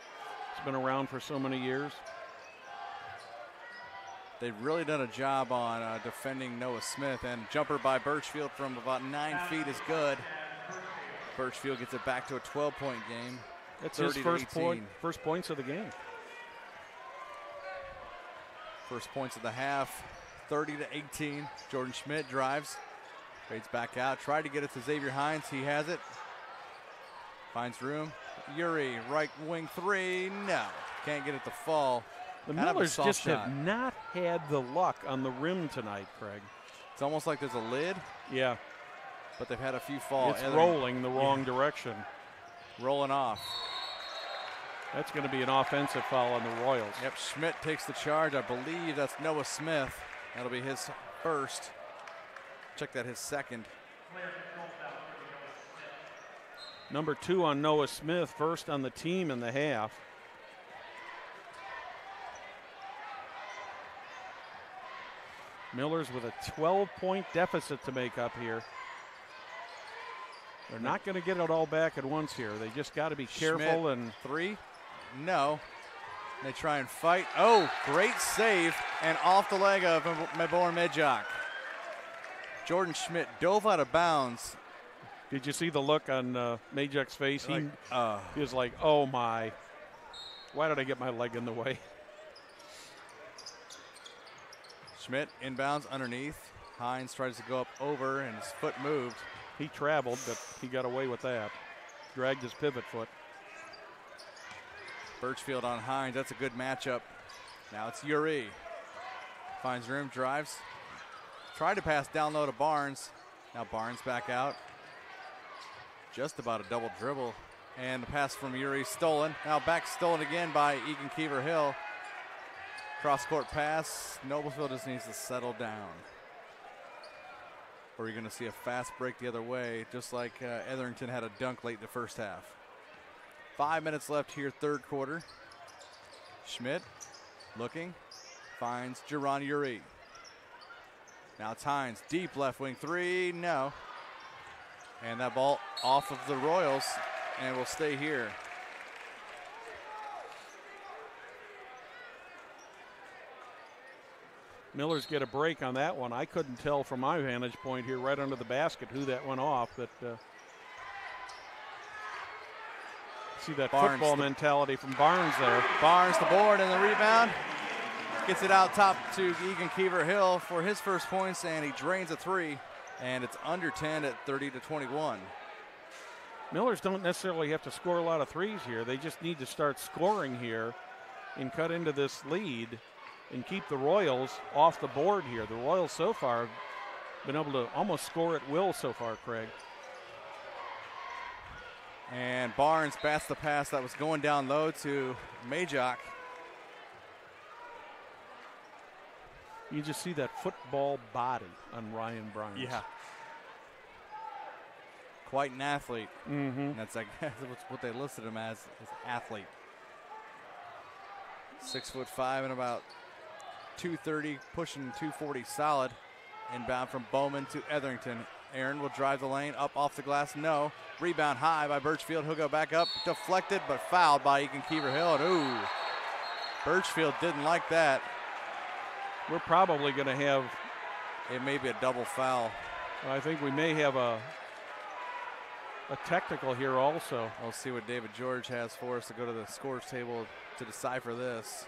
It's been around for so many years. They've really done a job on defending Noah Smith, and jumper by Birchfield from about 9 feet is good. Birchfield gets it back to a 12-point game. That's his first points of the game. First points of the half, 30-18. Jordan Schmidt drives, fades back out, tried to get it to Xavier Hines. He has it. Finds room. Yuri, right wing three. No, can't get it to fall. The Millers just have not had the luck on the rim tonight, Craig. It's almost like there's a lid. Yeah. But they've had a few falls. It's rolling the wrong direction. Rolling off. That's going to be an offensive foul on the Royals. Yep, Schmidt takes the charge. I believe that's Noah Smith. That'll be his first. Check that, his second. Number 2 on Noah Smith, first on the team in the half. Millers with a 12-point deficit to make up here. They're not going to get it all back at once here. They just got to be careful. Schmidt, and three, no. They try and fight. Oh, great save, and off the leg of Mabor Medjak. Jordan Schmidt dove out of bounds. Did you see the look on Medjak's face? He was like, oh my, why did I get my leg in the way? Schmidt inbounds underneath. Hines tries to go up over, and his foot moved. He traveled, but he got away with that. Dragged his pivot foot. Birchfield on Hines. That's a good matchup. Now it's Yuri. Finds room, drives. Tried to pass down low to Barnes. Now Barnes back out. Just about a double dribble. And the pass from Yuri stolen. Now back stolen again by Egan Keever Hill. Cross-court pass. Noblesville just needs to settle down. Or you're going to see a fast break the other way, just like Etherington had a dunk late in the first half. 5 minutes left here, third quarter. Schmidt looking, finds Jerron Yuri. Now it's Hines, deep left wing three, no. And that ball off of the Royals and will stay here. Millers get a break on that one. I couldn't tell from my vantage point here right under the basket who that went off, but see that Barnes, football mentality from Barnes there. Barnes the board and the rebound. Gets it out top to Egan Keever Hill for his first points, and he drains a three, and it's under 10 at 30-21. Millers don't necessarily have to score a lot of threes here. They just need to start scoring here and cut into this lead and keep the Royals off the board here. The Royals so far have been able to almost score at will so far, Craig. And Barnes bats the pass that was going down low to Medjak. You just see that football body on Ryan Barnes. Yeah. Quite an athlete. Mm-hmm. That's what they listed him as athlete. 6'5" and about 230, pushing 240 solid. Inbound from Bowman to Etherington. Aaron will drive the lane, up off the glass, no. Rebound high by Birchfield, he'll go back up, deflected, but fouled by Egan Keever Hill, and ooh, Birchfield didn't like that. We're probably gonna have, it may be a double foul. I think we may have a technical here also. We'll see what David George has for us to go to the scores table to decipher this.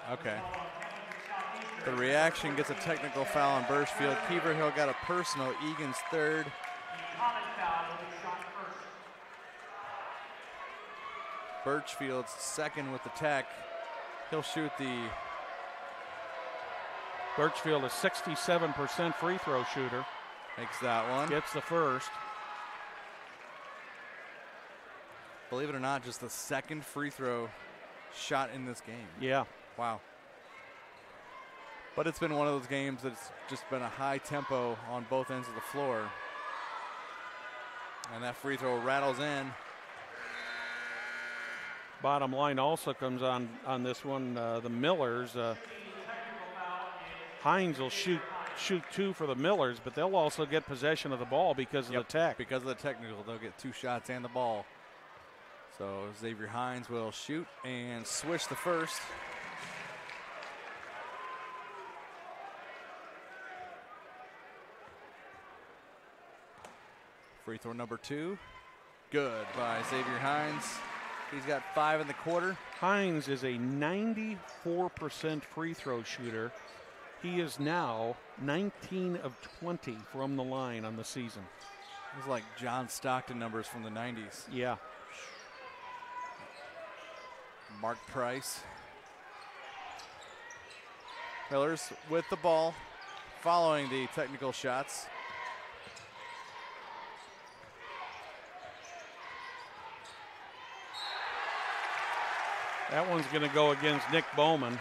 Okay. The reaction gets a technical foul on Birchfield. Keever Hill got a personal. Egan's third. Birchfield's second with the tech. He'll shoot the... Birchfield is 67% free throw shooter. Makes that one. Gets the first. Believe it or not, just the second free throw shot in this game. Yeah. Wow. But it's been one of those games that's just been a high tempo on both ends of the floor. And that free throw rattles in. Bottom line also comes on this one. The Millers, Hines will shoot 2 for the Millers, but they'll also get possession of the ball because of the tech. Because of the technical, they'll get 2 shots and the ball. So Xavier Hines will shoot and swish the first. Free throw number 2. Good by Xavier Hines. He's got 5 in the quarter. Hines is a 94% free throw shooter. He is now 19 of 20 from the line on the season. It's like John Stockton numbers from the 90s. Yeah. Mark Price. Millers with the ball, following the technical shots. That one's going to go against Nick Bowman.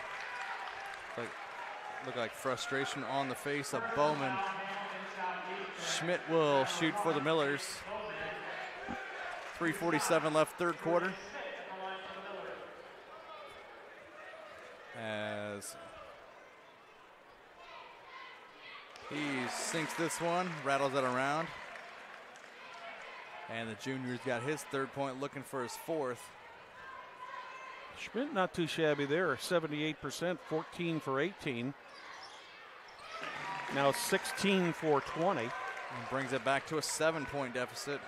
Look like frustration on the face of Bowman. Schmidt will shoot for the Millers. 3:47 left, third quarter. As he sinks this one, rattles it around. And the junior's got his 3rd point, looking for his 4th. Schmidt not too shabby there, 78%, 14 for 18. Now 16 for 20. And brings it back to a 7-point deficit.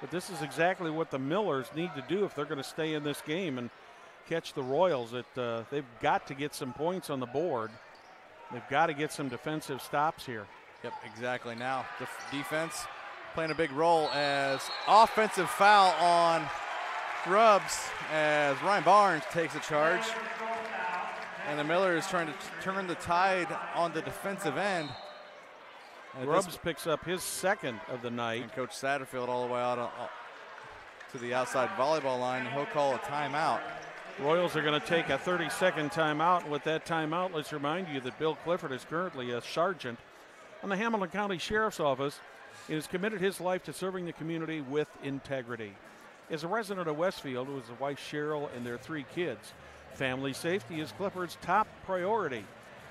But this is exactly what the Millers need to do if they're going to stay in this game and catch the Royals. They've got to get some points on the board. They've got to get some defensive stops here. Yep, exactly. Now the defense playing a big role as offensive foul on Grubbs as Ryan Barnes takes a charge. And the Millers trying to turn the tide on the defensive end. And Grubbs picks up his 2nd of the night. And Coach Satterfield all the way out to the outside volleyball line. He'll call a timeout. Royals are going to take a 30-second timeout. With that timeout, let's remind you that Bill Clifford is currently a sergeant on the Hamilton County Sheriff's Office and has committed his life to serving the community with integrity. As a resident of Westfield with his wife Cheryl and their 3 kids, family safety is Clifford's top priority.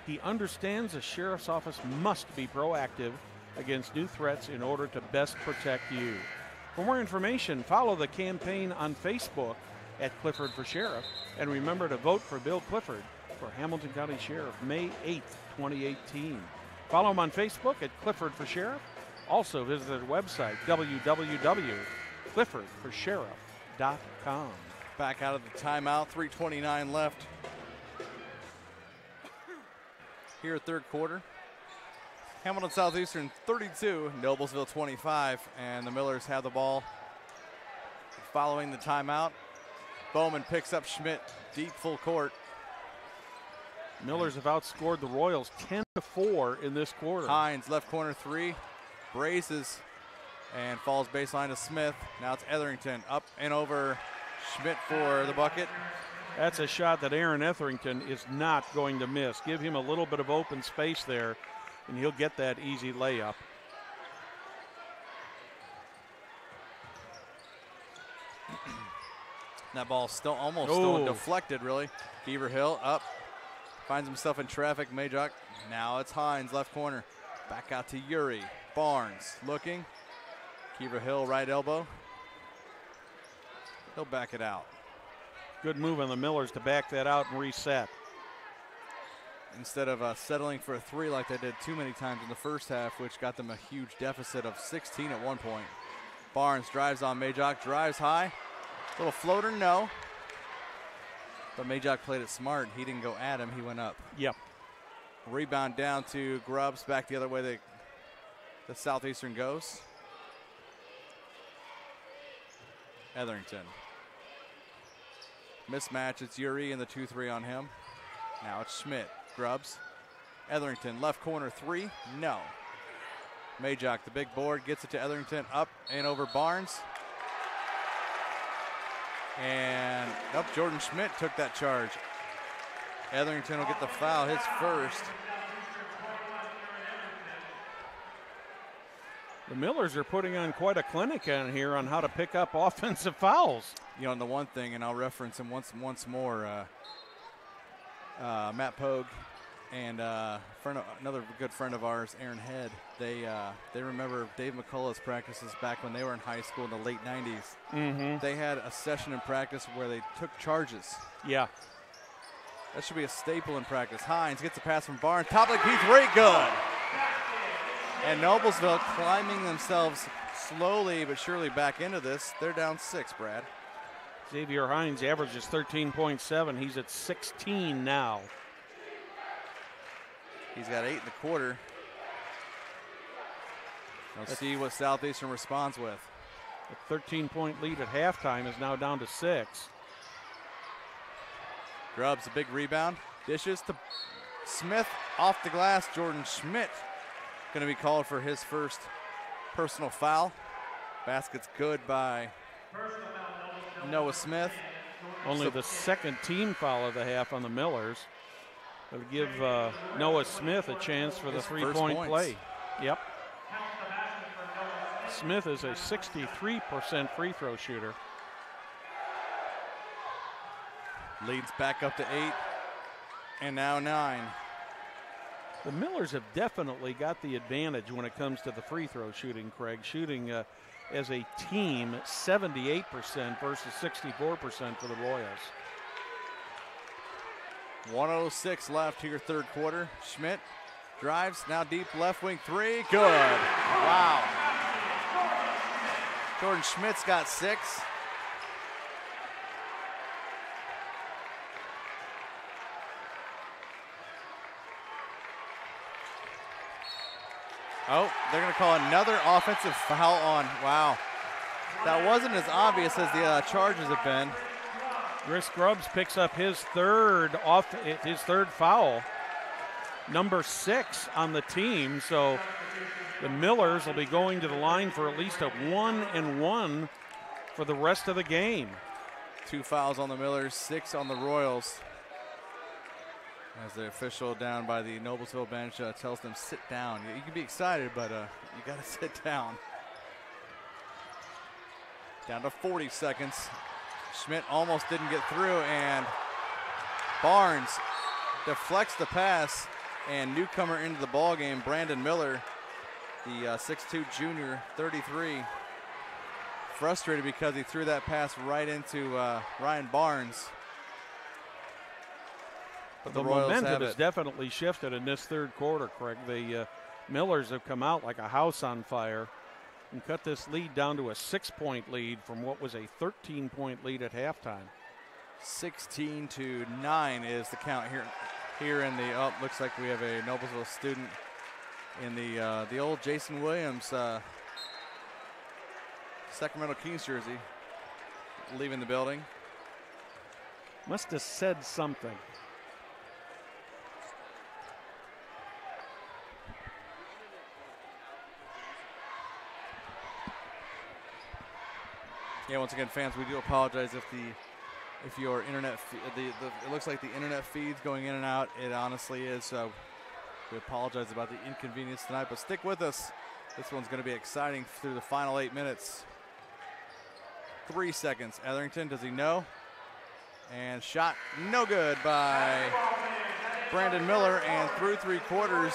He understands the Sheriff's Office must be proactive against new threats in order to best protect you. For more information, follow the campaign on Facebook at Clifford for Sheriff, and remember to vote for Bill Clifford for Hamilton County Sheriff May 8th, 2018. Follow him on Facebook at Clifford for Sheriff. Also visit their website, www.cliffordforsheriff.com. Back out of the timeout, 3:29 left here, 3rd quarter. Hamilton Southeastern 32, Noblesville 25, and the Millers have the ball. Following the timeout, Bowman picks up Schmidt deep full court. Millers have outscored the Royals 10-4 in this quarter. Hines left corner 3, braces and falls baseline to Smith. Now it's Etherington up and over Schmidt for the bucket. That's a shot that Aaron Etherington is not going to miss. Give him a little bit of open space there, and he'll get that easy layup. That ball's still almost deflected, really. Beaver Hill up, finds himself in traffic. Majok. Now it's Hines, left corner. Back out to Uri. Barnes looking. Beaver Hill, right elbow. He'll back it out. Good move on the Millers to back that out and reset. Instead of settling for a 3 like they did too many times in the first half, which got them a huge deficit of 16 at one point. Barnes drives on Majok, drives high. Little floater, no. But Majok played it smart. He didn't go at him, he went up. Yep. Rebound down to Grubbs, back the other way the Southeastern goes. Etherington. Mismatch, it's Uri and the 2-3 on him. Now it's Schmidt, Grubbs. Etherington, left corner 3, no. Majok, the big board, gets it to Etherington, up and over Barnes. And nope, Jordan Schmidt took that charge. Etherington will get the foul, his first. The Millers are putting on quite a clinic on here on how to pick up offensive fouls. You know, and the one thing, and I'll reference him once more, Matt Pogue and another good friend of ours, Aaron Head, they remember Dave McCullough's practices back when they were in high school in the late 90s. Mm-hmm. They had a session in practice where they took charges. Yeah. That should be a staple in practice. Hines gets a pass from Barnes. Top of the key three, good. And Noblesville climbing themselves slowly but surely back into this. They're down 6, Brad. Xavier Hines averages 13.7. He's at 16 now. He's got 8 in the quarter. Let's see what Southeastern responds with. A 13-point lead at halftime is now down to 6. Grubbs, a big rebound. Dishes to Smith off the glass. Jordan Schmidt going to be called for his first personal foul. Basket's good by Noah Smith. Only the second team foul of the half on the Millers. It'll give Noah Smith a chance for the 3-point play. Yep. Smith is a 63% free throw shooter. Leads back up to 8, and now 9. The Millers have definitely got the advantage when it comes to the free throw shooting, Craig. Shooting as a team 78% versus 64% for the Royals. 1:06 left here, third quarter. Schmidt drives, now deep left wing 3, good. Wow. Jordan Schmidt's got 6. Oh, they're going to call another offensive foul on. Wow. That wasn't as obvious as the charges have been. Chris Grubbs picks up his third foul, number 6 on the team. So the Millers will be going to the line for at least a 1-and-1 for the rest of the game. 2 fouls on the Millers, 6 on the Royals. As the official down by the Noblesville bench tells them sit down. You can be excited, but you got to sit down. Down to 40 seconds. Schmidt almost didn't get through, and Barnes deflects the pass, and newcomer into the ball game, Brandon Miller, the 6'2 junior, 33, frustrated because he threw that pass right into Ryan Barnes. But the momentum has definitely shifted in this third quarter, Craig. The Millers have come out like a house on fire and cut this lead down to a 6-point lead from what was a 13-point lead at halftime. 16-9 is the count here in the, looks like we have a Noblesville student in the old Jason Williams Sacramento Kings jersey leaving the building. Must have said something. Yeah, once again, fans, we do apologize if your internet, it looks like the internet feed's going in and out. It honestly is. We apologize about the inconvenience tonight, but stick with us. This one's going to be exciting through the final 8 minutes. 3 seconds. Etherington, does he know? And shot no good by Brandon Miller, and through 3 quarters,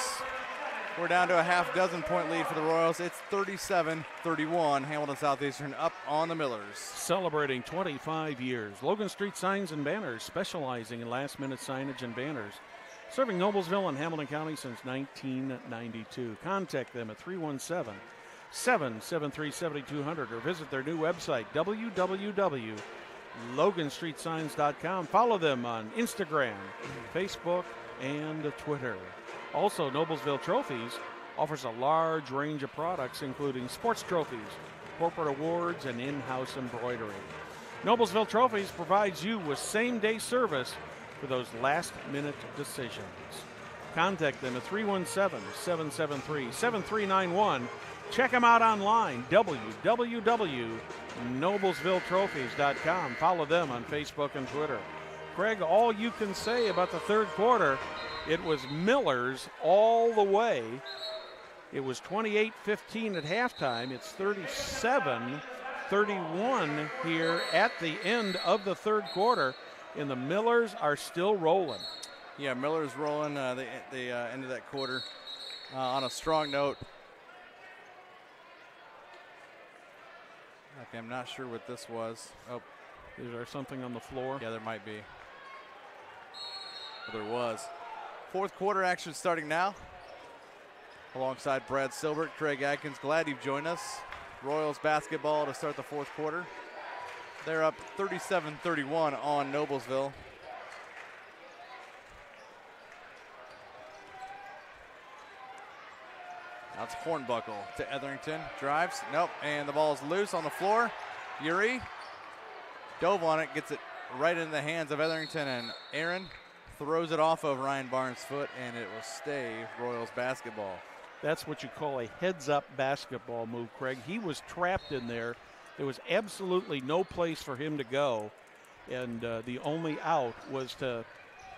we're down to a half-dozen-point lead for the Royals. It's 37-31. Hamilton Southeastern up on the Millers. Celebrating 25 years. Logan Street Signs and Banners, specializing in last-minute signage and banners. Serving Noblesville and Hamilton County since 1992. Contact them at 317-773-7200 or visit their new website, www.loganstreetsigns.com. Follow them on Instagram, Facebook, and Twitter. Also, Noblesville Trophies offers a large range of products, including sports trophies, corporate awards, and in-house embroidery. Noblesville Trophies provides you with same-day service for those last-minute decisions. Contact them at 317-773-7391. Check them out online, www.noblesvilletrophies.com. Follow them on Facebook and Twitter. Craig, all you can say about the third quarter, it was Miller's all the way. It was 28-15 at halftime. It's 37-31 here at the end of the third quarter, and the Millers are still rolling. Yeah, Miller's rolling the end of that quarter on a strong note. Okay, I'm not sure what this was. Oh, is there something on the floor? Yeah, there might be. Well, there was. Fourth quarter action starting now. Alongside Brad Silbert, Craig Atkins, glad you've joined us. Royals basketball to start the fourth quarter. They're up 37-31 on Noblesville. That's Hornbuckle to Etherington. Drives. Nope. And the ball's loose on the floor. Yuri dove on it. Gets it right in the hands of Etherington. And Aaron throws it off of Ryan Barnes' foot. And it will stay Royals basketball. That's what you call a heads-up basketball move, Craig. He was trapped in there. There was absolutely no place for him to go. And the only out was to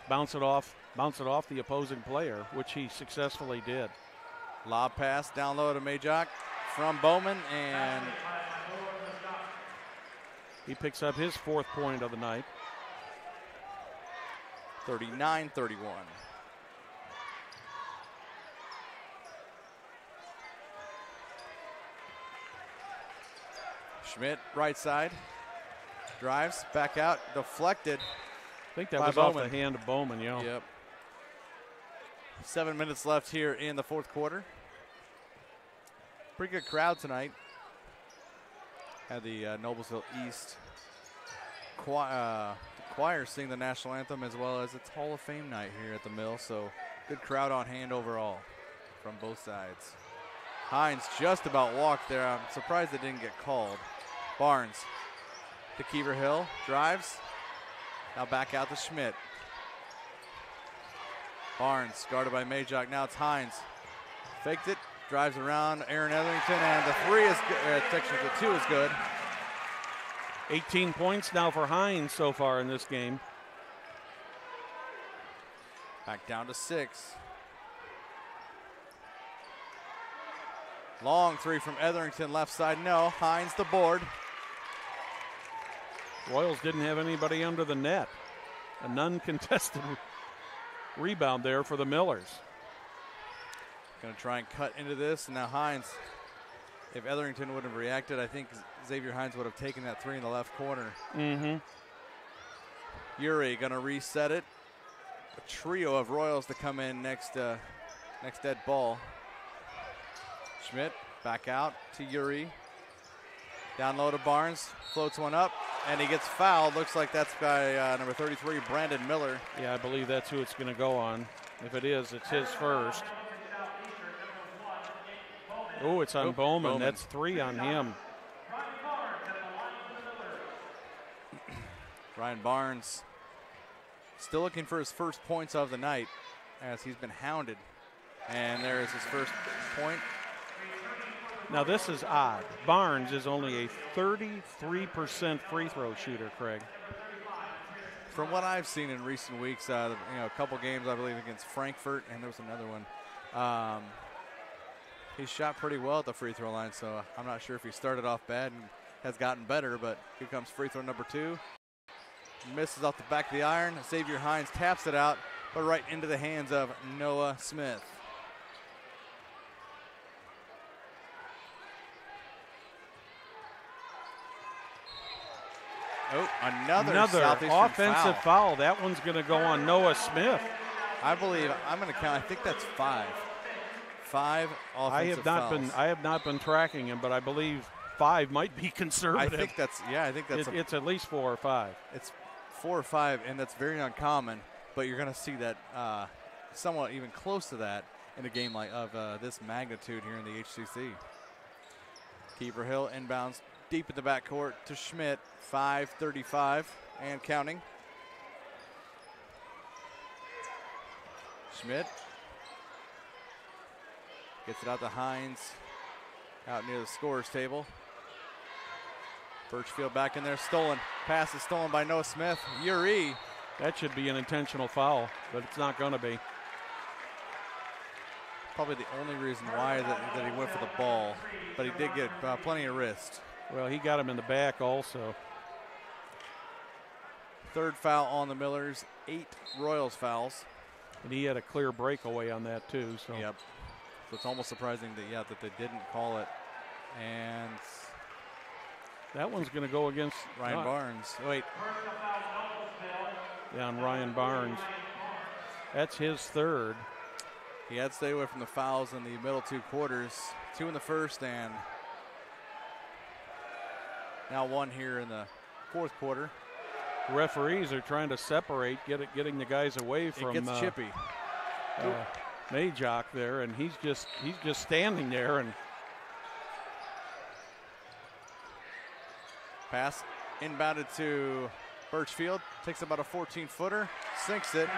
bounce it off the opposing player, which he successfully did. Lob pass down low to Majok from Bowman, and he picks up his fourth point of the night. 39-31. Schmidt, right side, drives, back out, deflected. I think that was off the hand of Bowman, yeah. Yep. 7 minutes left here in the fourth quarter. Pretty good crowd tonight. Had the Noblesville East choir sing the national anthem, as well as it's Hall of Fame night here at the Mill. So good crowd on hand overall from both sides. Hines just about walked there. I'm surprised it didn't get called. Barnes to Keever Hill, drives. Now back out to Schmidt. Barnes guarded by Majok. Now it's Hines. Faked it, drives around Aaron Etherington, and the three is good. The two is good. 18 points now for Hines so far in this game. Back down to 6. Long three from Etherington, left side, no. Hines the board. Royals didn't have anybody under the net. A non-contested rebound there for the Millers. Going to try and cut into this. And now Hines, if Etherington would have reacted, I think Xavier Hines would have taken that three in the left corner. Yuri going to reset it. A trio of Royals to come in next dead ball. Schmidt back out to Yuri. Down low to Barnes, floats one up, and he gets fouled. Looks like that's by number 33, Brandon Miller. Yeah, I believe that's who it's going to go on. If it is, it's his first. Oh, it's on Bowman. That's 3 on him. Ryan Barnes still looking for his first points of the night as he's been hounded. And there is his first point. Now this is odd. Barnes is only a 33% free throw shooter, Craig. From what I've seen in recent weeks, a couple games I believe against Frankfurt, and there was another one. He shot pretty well at the free throw line, so I'm not sure if he started off bad and has gotten better, but here comes free throw number 2. Misses off the back of the iron. Xavier Hines taps it out, but right into the hands of Noah Smith. Oh, another offensive foul. That one's going to go on Noah Smith. I believe I'm going to count. I think that's 5. 5 offensive fouls. I have not been tracking him, but I believe 5 might be conservative. I think that's it's at least 4 or 5. It's 4 or 5, and that's very uncommon. But you're going to see that somewhat even close to that in a game like of this magnitude here in the HCC. Keeper Hill inbounds deep in the backcourt to Schmidt. 5:35 and counting. Schmidt gets it out to Hines, out near the scorer's table. Birchfield back in there, stolen. Pass is stolen by Noah Smith. Uri. That should be an intentional foul, but it's not going to be. Probably the only reason why that he went for the ball, but he did get plenty of wrist. Well, he got him in the back also. Third foul on the Millers, 8 Royals fouls. And he had a clear breakaway on that too. So. Yep. So it's almost surprising that that they didn't call it. And that one's going to go against Ryan Barnes. Oh, wait. Yeah, on Ryan Barnes. That's his third. He had to stay away from the fouls in the middle 2 quarters. 2 in the first and now 1 here in the 4th quarter. Referees are trying to separate, getting the guys away from. It gets chippy. Majok there, and he's just standing there. And pass inbounded to Birchfield, takes about a 14-footer, sinks it.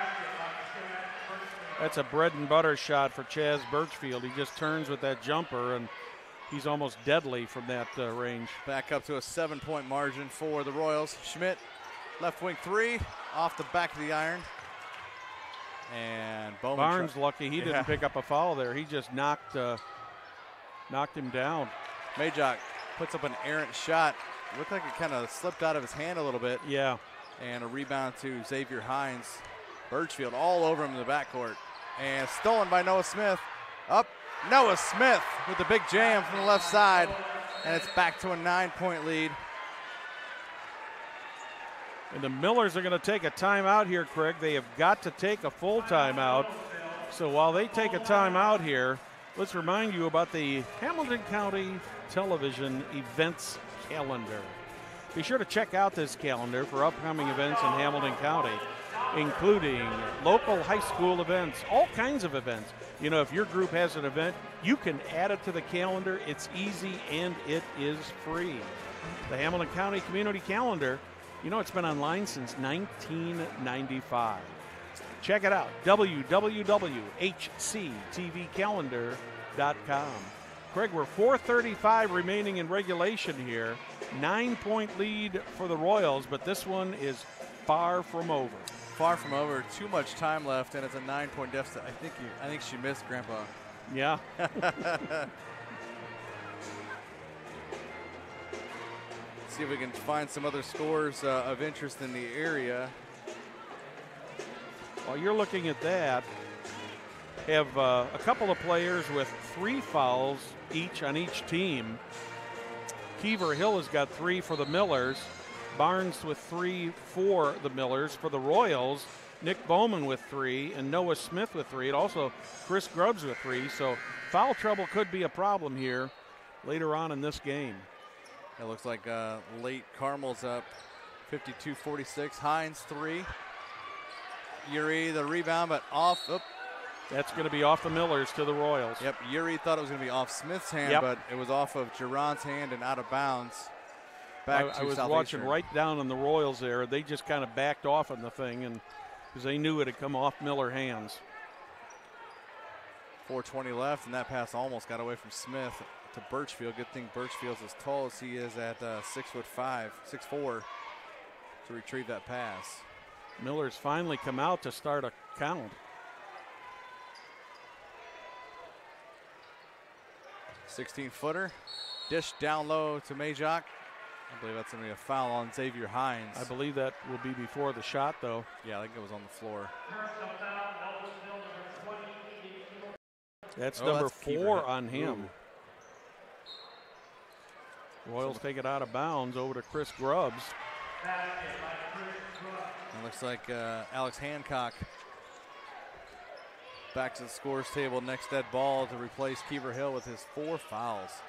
That's a bread and butter shot for Chaz Birchfield. He just turns with that jumper, and he's almost deadly from that range. Back up to a 7-point margin for the Royals. Schmidt, left wing 3, off the back of the iron. And Bowman Barnes lucky he didn't pick up a foul there. He just knocked him down. Majok puts up an errant shot. Looked like it kind of slipped out of his hand a little bit. Yeah. And a rebound to Xavier Hines. Birchfield all over him in the backcourt. And stolen by Noah Smith. Up, Noah Smith with the big jam from the left side. And it's back to a 9-point lead. And the Millers are going to take a timeout here, Craig. They have got to take a full timeout. So while they take a timeout here, let's remind you about the Hamilton County Television Events Calendar. Be sure to check out this calendar for upcoming events in Hamilton County, including local high school events, all kinds of events. You know, if your group has an event, you can add it to the calendar. It's easy and it is free. The Hamilton County Community Calendar, you know, it's been online since 1995. Check it out, www.hctvcalendar.com. Craig, we're 4:35 remaining in regulation here. 9-point lead for the Royals, but this one is far from over. Far from over. Too much time left, and it's a 9-point deficit. I think she missed, Grandpa. Yeah. See if we can find some other scores of interest in the area. While you're looking at that, have a couple of players with 3 fouls each on each team. Keever Hill has got 3 for the Millers. Barnes with 3 for the Millers. For the Royals, Nick Bowman with 3 and Noah Smith with 3. And also Chris Grubbs with 3. So foul trouble could be a problem here later on in this game. It looks like late Carmel's up 52-46. Hines 3. Uri the rebound, but off. That's going to be off the Millers to the Royals. Yep, Uri thought it was going to be off Smith's hand, but it was off of Geron's hand and out of bounds. Back to I was watching right down on the Royals there. They just kind of backed off on the thing, and because they knew it had come off Miller hands. 4:20 left, and that pass almost got away from Smith to Birchfield. Good thing Birchfield's as tall as he is at 6'5", 6'4", to retrieve that pass. Miller's finally come out to start a count. 16-footer, dish down low to Majok. I believe that's going to be a foul on Xavier Hines. I believe that will be before the shot, though. Yeah, I think it was on the floor. That's number 4 on him. Ooh. Royals take it out of bounds over to Chris Grubbs. It looks like Alex Hancock back to the scores table, next dead ball to replace Keever Hill with his 4 fouls.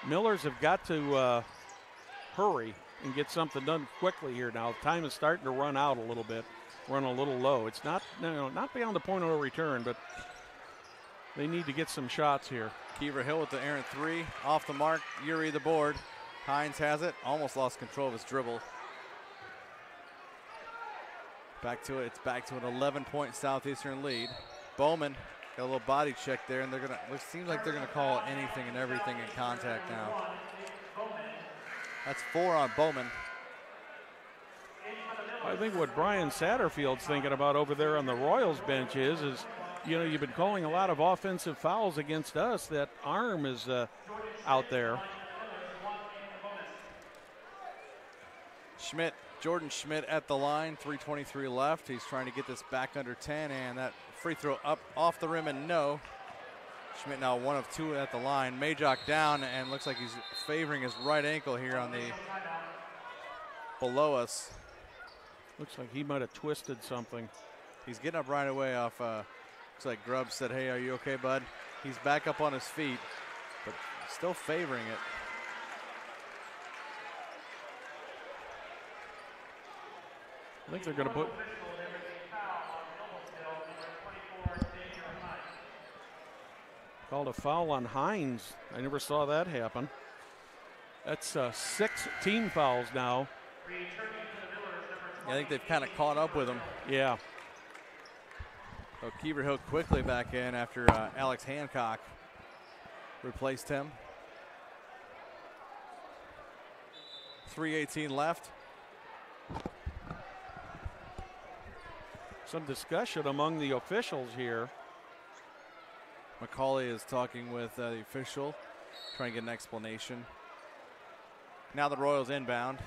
Millers have got to hurry and get something done quickly here now. Time is starting to run out a little bit, run a little low. It's not beyond the point of no return, but they need to get some shots here. Keever Hill with the errant 3, off the mark. Uri the board. Hines has it, almost lost control of his dribble. Back to it, it's back to an 11-point Southeastern lead. Bowman got a little body check there, and it seems like they're gonna call anything and everything in contact now. That's 4 on Bowman. I think what Brian Satterfield's thinking about over there on the Royals bench is you know, you've been calling a lot of offensive fouls against us. That arm is out there. Jordan Schmidt at the line, 3:23 left. He's trying to get this back under 10, and that free throw up off the rim and no. Schmidt now 1 of 2 at the line. Majok down, and looks like he's favoring his right ankle here on the below us. Looks like he might have twisted something. He's getting up right away off, looks like Grubb said, hey, are you okay, bud? He's back up on his feet, but still favoring it. I think they're going to put. Called a foul on Hines. I never saw that happen. That's 6 team fouls now. I think they've kind of caught up with him. Yeah. So Kiever Hill quickly back in after Alex Hancock replaced him. 3:18 left. Some discussion among the officials here. McCauley is talking with the official, trying to get an explanation. Now the Royals inbound.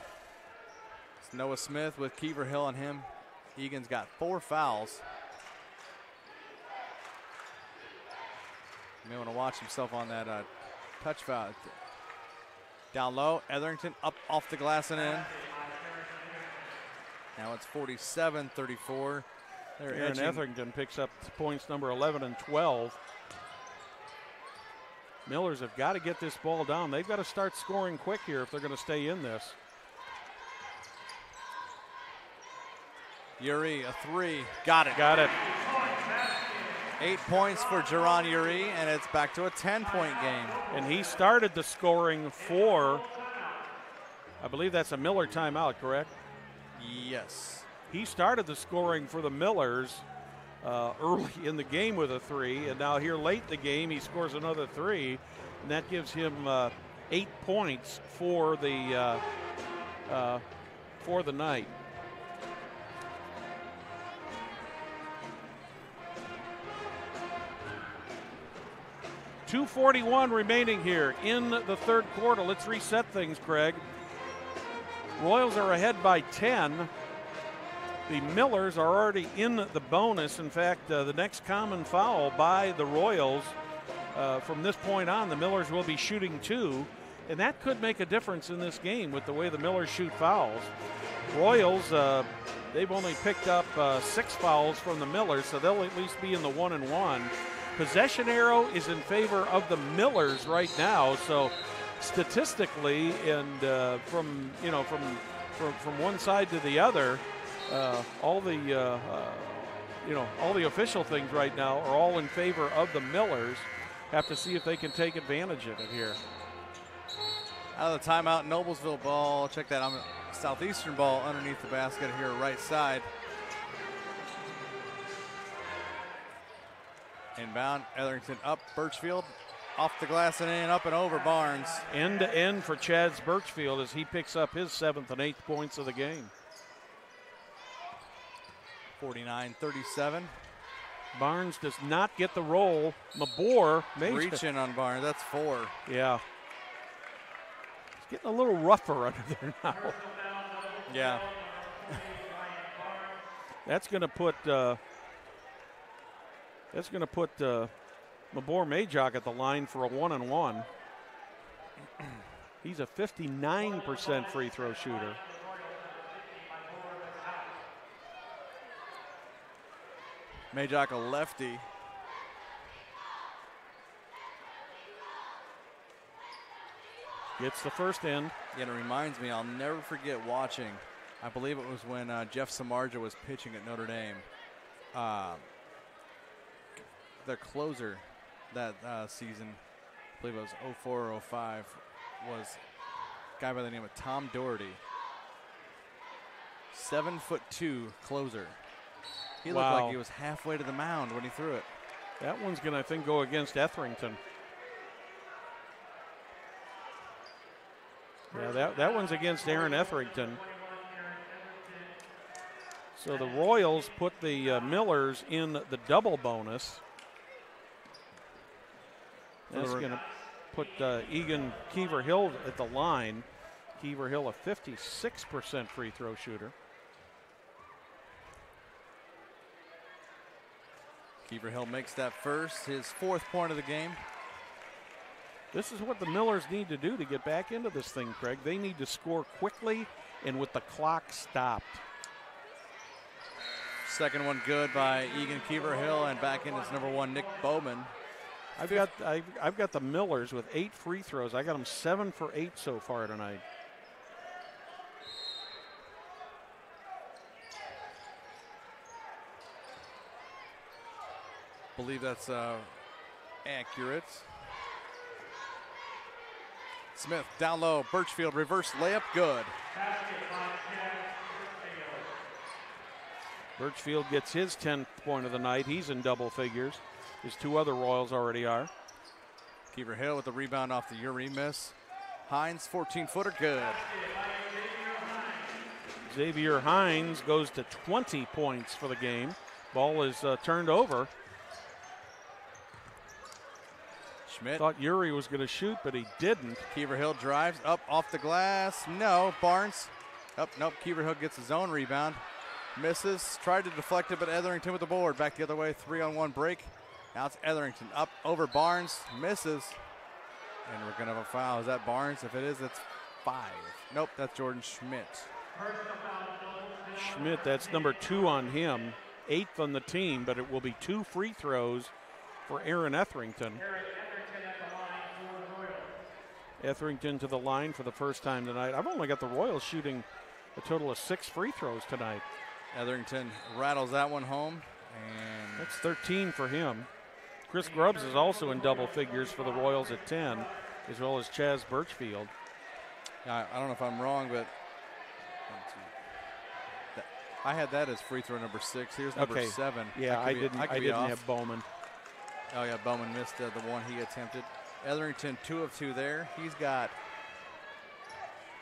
It's Noah Smith with Kiever Hill on him. Egan's got 4 fouls. You may want to watch himself on that touch foul. Down low, Etherington up off the glass and in. Now it's 47-34. Aaron Etherington picks up points number 11 and 12. Millers have got to get this ball down. They've got to start scoring quick here if they're going to stay in this. Uri, a 3. Got it. Got it. 8 points for Jaron Uri, and it's back to a 10-point game. And he started the scoring for, I believe that's a Miller timeout, correct? Yes. He started the scoring for the Millers early in the game with a 3, and now here late in the game he scores another 3, and that gives him 8 points for the night. .241 remaining here in the third quarter. Let's reset things, Craig. Royals are ahead by 10. The Millers are already in the bonus. In fact, the next common foul by the Royals, from this point on, the Millers will be shooting 2, and that could make a difference in this game with the way the Millers shoot fouls. Royals, they've only picked up 6 fouls from the Millers, so they'll at least be in the 1-and-1. Possession arrow is in favor of the Millers right now, so statistically, and from one side to the other, all the official things right now are all in favor of the Millers. Have to see if they can take advantage of it here. Out of the timeout, Noblesville ball. Check that. Southeastern ball underneath the basket here, right side. Inbound, Etherington up, Birchfield off the glass and in, up and over Barnes. End to end for Chads Birchfield as he picks up his 7th and 8th points of the game. 49-37. Barnes does not get the roll. Mabor reaching on Barnes, that's 4. Yeah. It's getting a little rougher under there now. Yeah. That's going to put Mabor Majok at the line for a 1-and-1. He's a 59% free throw shooter. Majok a lefty. Gets the first in. Yeah, and it reminds me, I'll never forget watching, I believe it was when Jeff Samardzija was pitching at Notre Dame. Their closer that season, I believe it was 04 or 05, guy by the name of Tom Doherty. 7'2" closer. He looked like he was halfway to the mound when he threw it. That one's going to, I think, go against Etherington. Yeah, that one's against Aaron Etherington. So the Royals put the Millers in the double bonus. That's going to put Egan Keever-Hill at the line. Keever-Hill, a 56% free throw shooter. Keever-Hill makes that first, his 4th point of the game. This is what the Millers need to do to get back into this thing, Craig. They need to score quickly and with the clock stopped. Second one good by Egan Keever-Hill, and back in is number 1, Nick Bowman. I've got the Millers with 8 free throws. I got them 7 for 8 so far tonight. Believe that's accurate. Smith down low, Birchfield reverse layup, good. Birchfield gets his 10th point of the night. He's in double figures. His 2 other Royals already are. Keever-Hill with the rebound off the Uri miss. Hines, 14-footer, good. Xavier Hines goes to 20 points for the game. Ball is turned over. Schmidt. Thought Uri was going to shoot, but he didn't. Keever-Hill drives up off the glass. No, Barnes. Nope, Keever-Hill gets his own rebound. Misses, tried to deflect it, but Etherington with the board. Back the other way, 3-on-1 break. Now it's Etherington up over Barnes, misses. And we're going to have a foul. Is that Barnes? If it is, that's 5. Nope, that's Jordan Schmidt. Schmidt, that's number 2 on him. 8th on the team, but it will be 2 free throws for Aaron Etherington. Etherington to the line for the first time tonight. I've only got the Royals shooting a total of 6 free throws tonight. Etherington rattles that one home. And that's 13 for him. Chris Grubbs is also in double figures for the Royals at 10, as well as Chaz Birchfield. I don't know if I'm wrong, but I had that as free throw number 6. Here's number 7. Yeah, I didn't have Bowman. Oh, yeah, Bowman missed the one he attempted. Etherington 2 of 2 there. He's got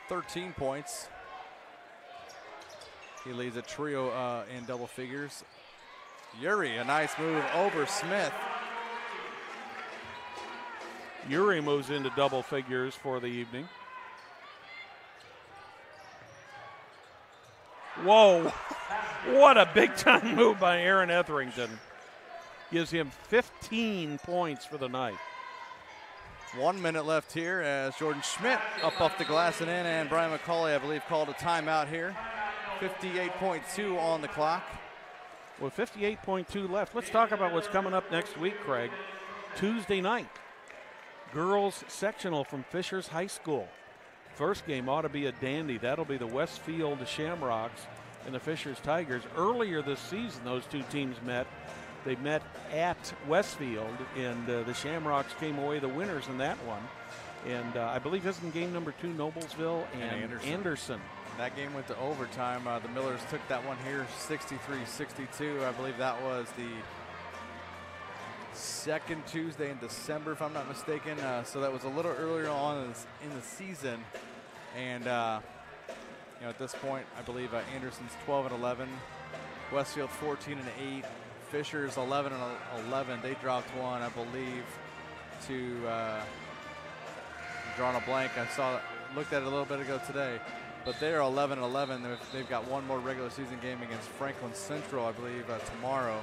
13 points. He leads a trio in double figures. Uri, a nice move over Smith. Uri moves into double figures for the evening. Whoa, what a big time move by Aaron Etherington. Gives him 15 points for the night. 1 minute left here as Jordan Schmidt up off the glass and in, and Brian McCauley, I believe, called a timeout here. 58.2 on the clock. With 58.2 left, let's talk about what's coming up next week, Craig. Tuesday night, girls sectional from Fishers High School. First game ought to be a dandy. That'll be the Westfield Shamrocks and the Fishers Tigers. Earlier this season, those 2 teams met. They met at Westfield, and the Shamrocks came away the winners in that one. And I believe this is game number 2, Noblesville and Anderson. That game went to overtime. The Millers took that one here, 63-62. I believe that was the second Tuesday in December, if I'm not mistaken. So that was a little earlier on in the season. And at this point, I believe Anderson's 12-11, Westfield 14-8, Fishers 11-11. They dropped one, I believe, to drawing a blank. Looked at it a little bit ago today. But they're 11-11. They've got one more regular season game against Franklin Central, I believe, tomorrow.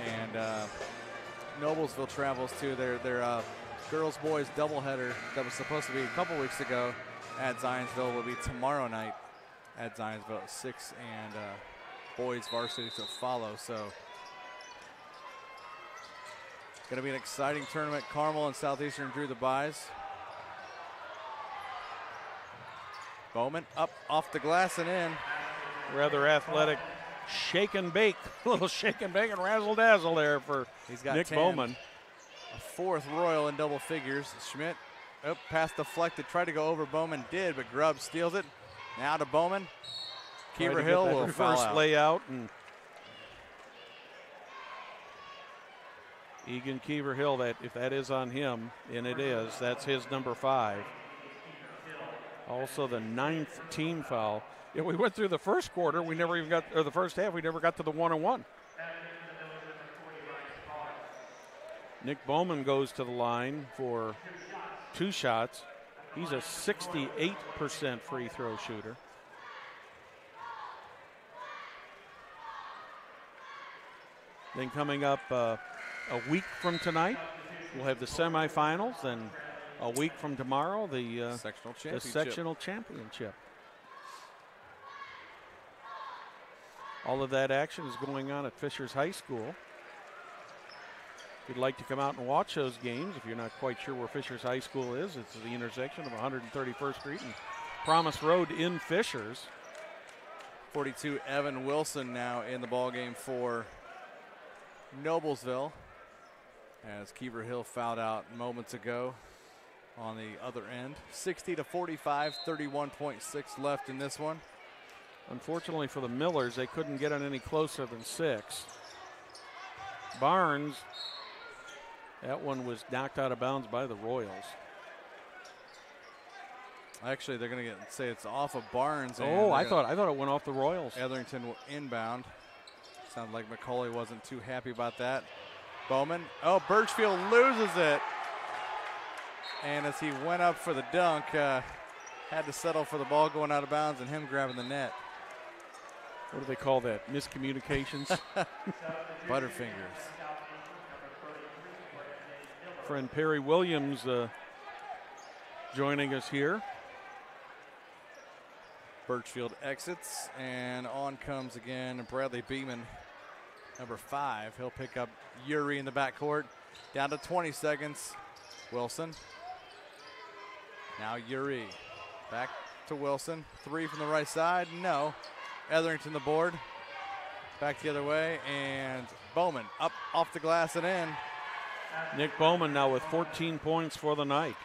And Noblesville travels to their girls-boys doubleheader that was supposed to be a couple weeks ago at Zionsville will be tomorrow night at Zionsville at 6, and boys varsity to follow. So going to be an exciting tournament. Carmel and Southeastern drew the byes. Bowman up off the glass and in. Rather athletic shake and bake. A little shake and bake and razzle dazzle there for Nick 10. Bowman. A 4th Royal in double figures. Schmidt Oh, pass deflected. Tried to go over Bowman. Did, but Grubb steals it. Now to Bowman. Keever Hill will foul out. Layout, and Egan Keever Hill, that if that is on him, and it is, that's his number 5. Also the 9th team foul. Yeah, we went through the first quarter, we never even got, or the first half, we never got to the 1-on-1. Nick Bowman goes to the line for 2 shots. He's a 68% free throw shooter. Then coming up a week from tonight, we'll have the semifinals. Then a week from tomorrow, the sectional championship. All of that action is going on at Fishers High School. If you'd like to come out and watch those games, if you're not quite sure where Fishers High School is, it's the intersection of 131st Street and Promise Road in Fishers. 42, Evan Wilson now in the ballgame for Noblesville, as Keever Hill fouled out moments ago on the other end. 60-45, 31.6 left in this one. Unfortunately for the Millers, they couldn't get it any closer than 6. Barnes, that one was knocked out of bounds by the Royals. Actually, they're going to say it's off of Barnes. Oh, I thought it went off the Royals. Etherington inbound. Sounds like McCauley wasn't too happy about that. Bowman. Oh, Birchfield loses it. And as he went up for the dunk, had to settle for the ball going out of bounds and him grabbing the net. What do they call that? Miscommunications? Butterfingers. Friend Perry Williams joining us here. Birchfield exits, and on comes again Bradley Beeman, number 5. He'll pick up Yuri in the backcourt. Down to 20 seconds. Wilson. Now Yuri. Back to Wilson. 3 from the right side. No. Etherington the board. Back the other way, and Bowman up off the glass and in. Nick Bowman now with 14 points for the night.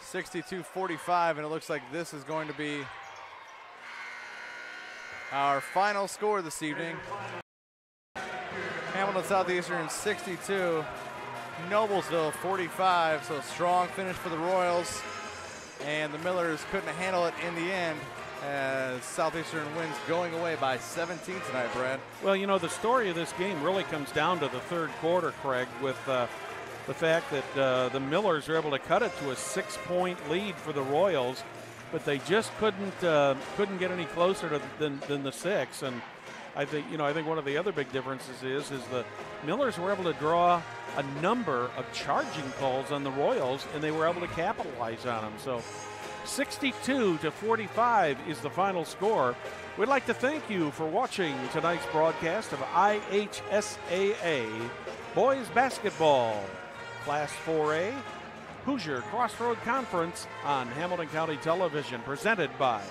62-45, and it looks like this is going to be our final score this evening. Hamilton Southeastern 62, Noblesville 45. So strong finish for the Royals, and the Millers couldn't handle it in the end as Southeastern wins going away by 17 tonight, Brad. Well, you know, the story of this game really comes down to the third quarter, Craig, with the fact that the Millers were able to cut it to a 6-point lead for the Royals, but they just couldn't get any closer than the 6. And I think one of the other big differences is the Millers were able to draw a number of charging calls on the Royals, and they were able to capitalize on them. So 62-45 is the final score. We'd like to thank you for watching tonight's broadcast of IHSAA Boys Basketball Class 4A Hoosier Crossroad Conference on Hamilton County Television, presented by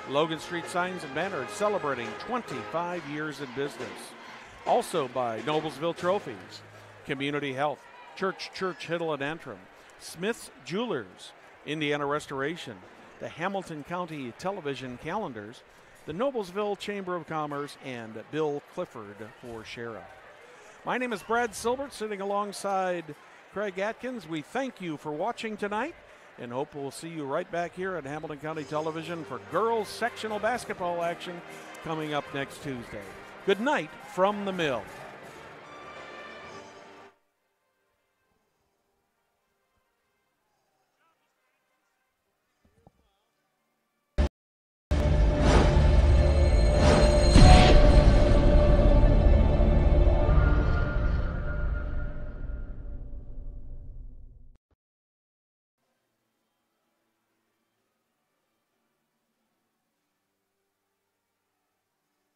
Logan Street Signs and Banners, celebrating 25 years in business. Also by Noblesville Trophies, Community Health, Church Hiddle and Antrim, Smith's Jewelers, Indiana Restoration, the Hamilton County Television Calendars, the Noblesville Chamber of Commerce, and Bill Clifford for Sheriff. My name is Brad Silbert, sitting alongside Craig Atkins. We thank you for watching tonight and hope we'll see you right back here at Hamilton County Television for girls sectional basketball action coming up next Tuesday. Good night from the Mill.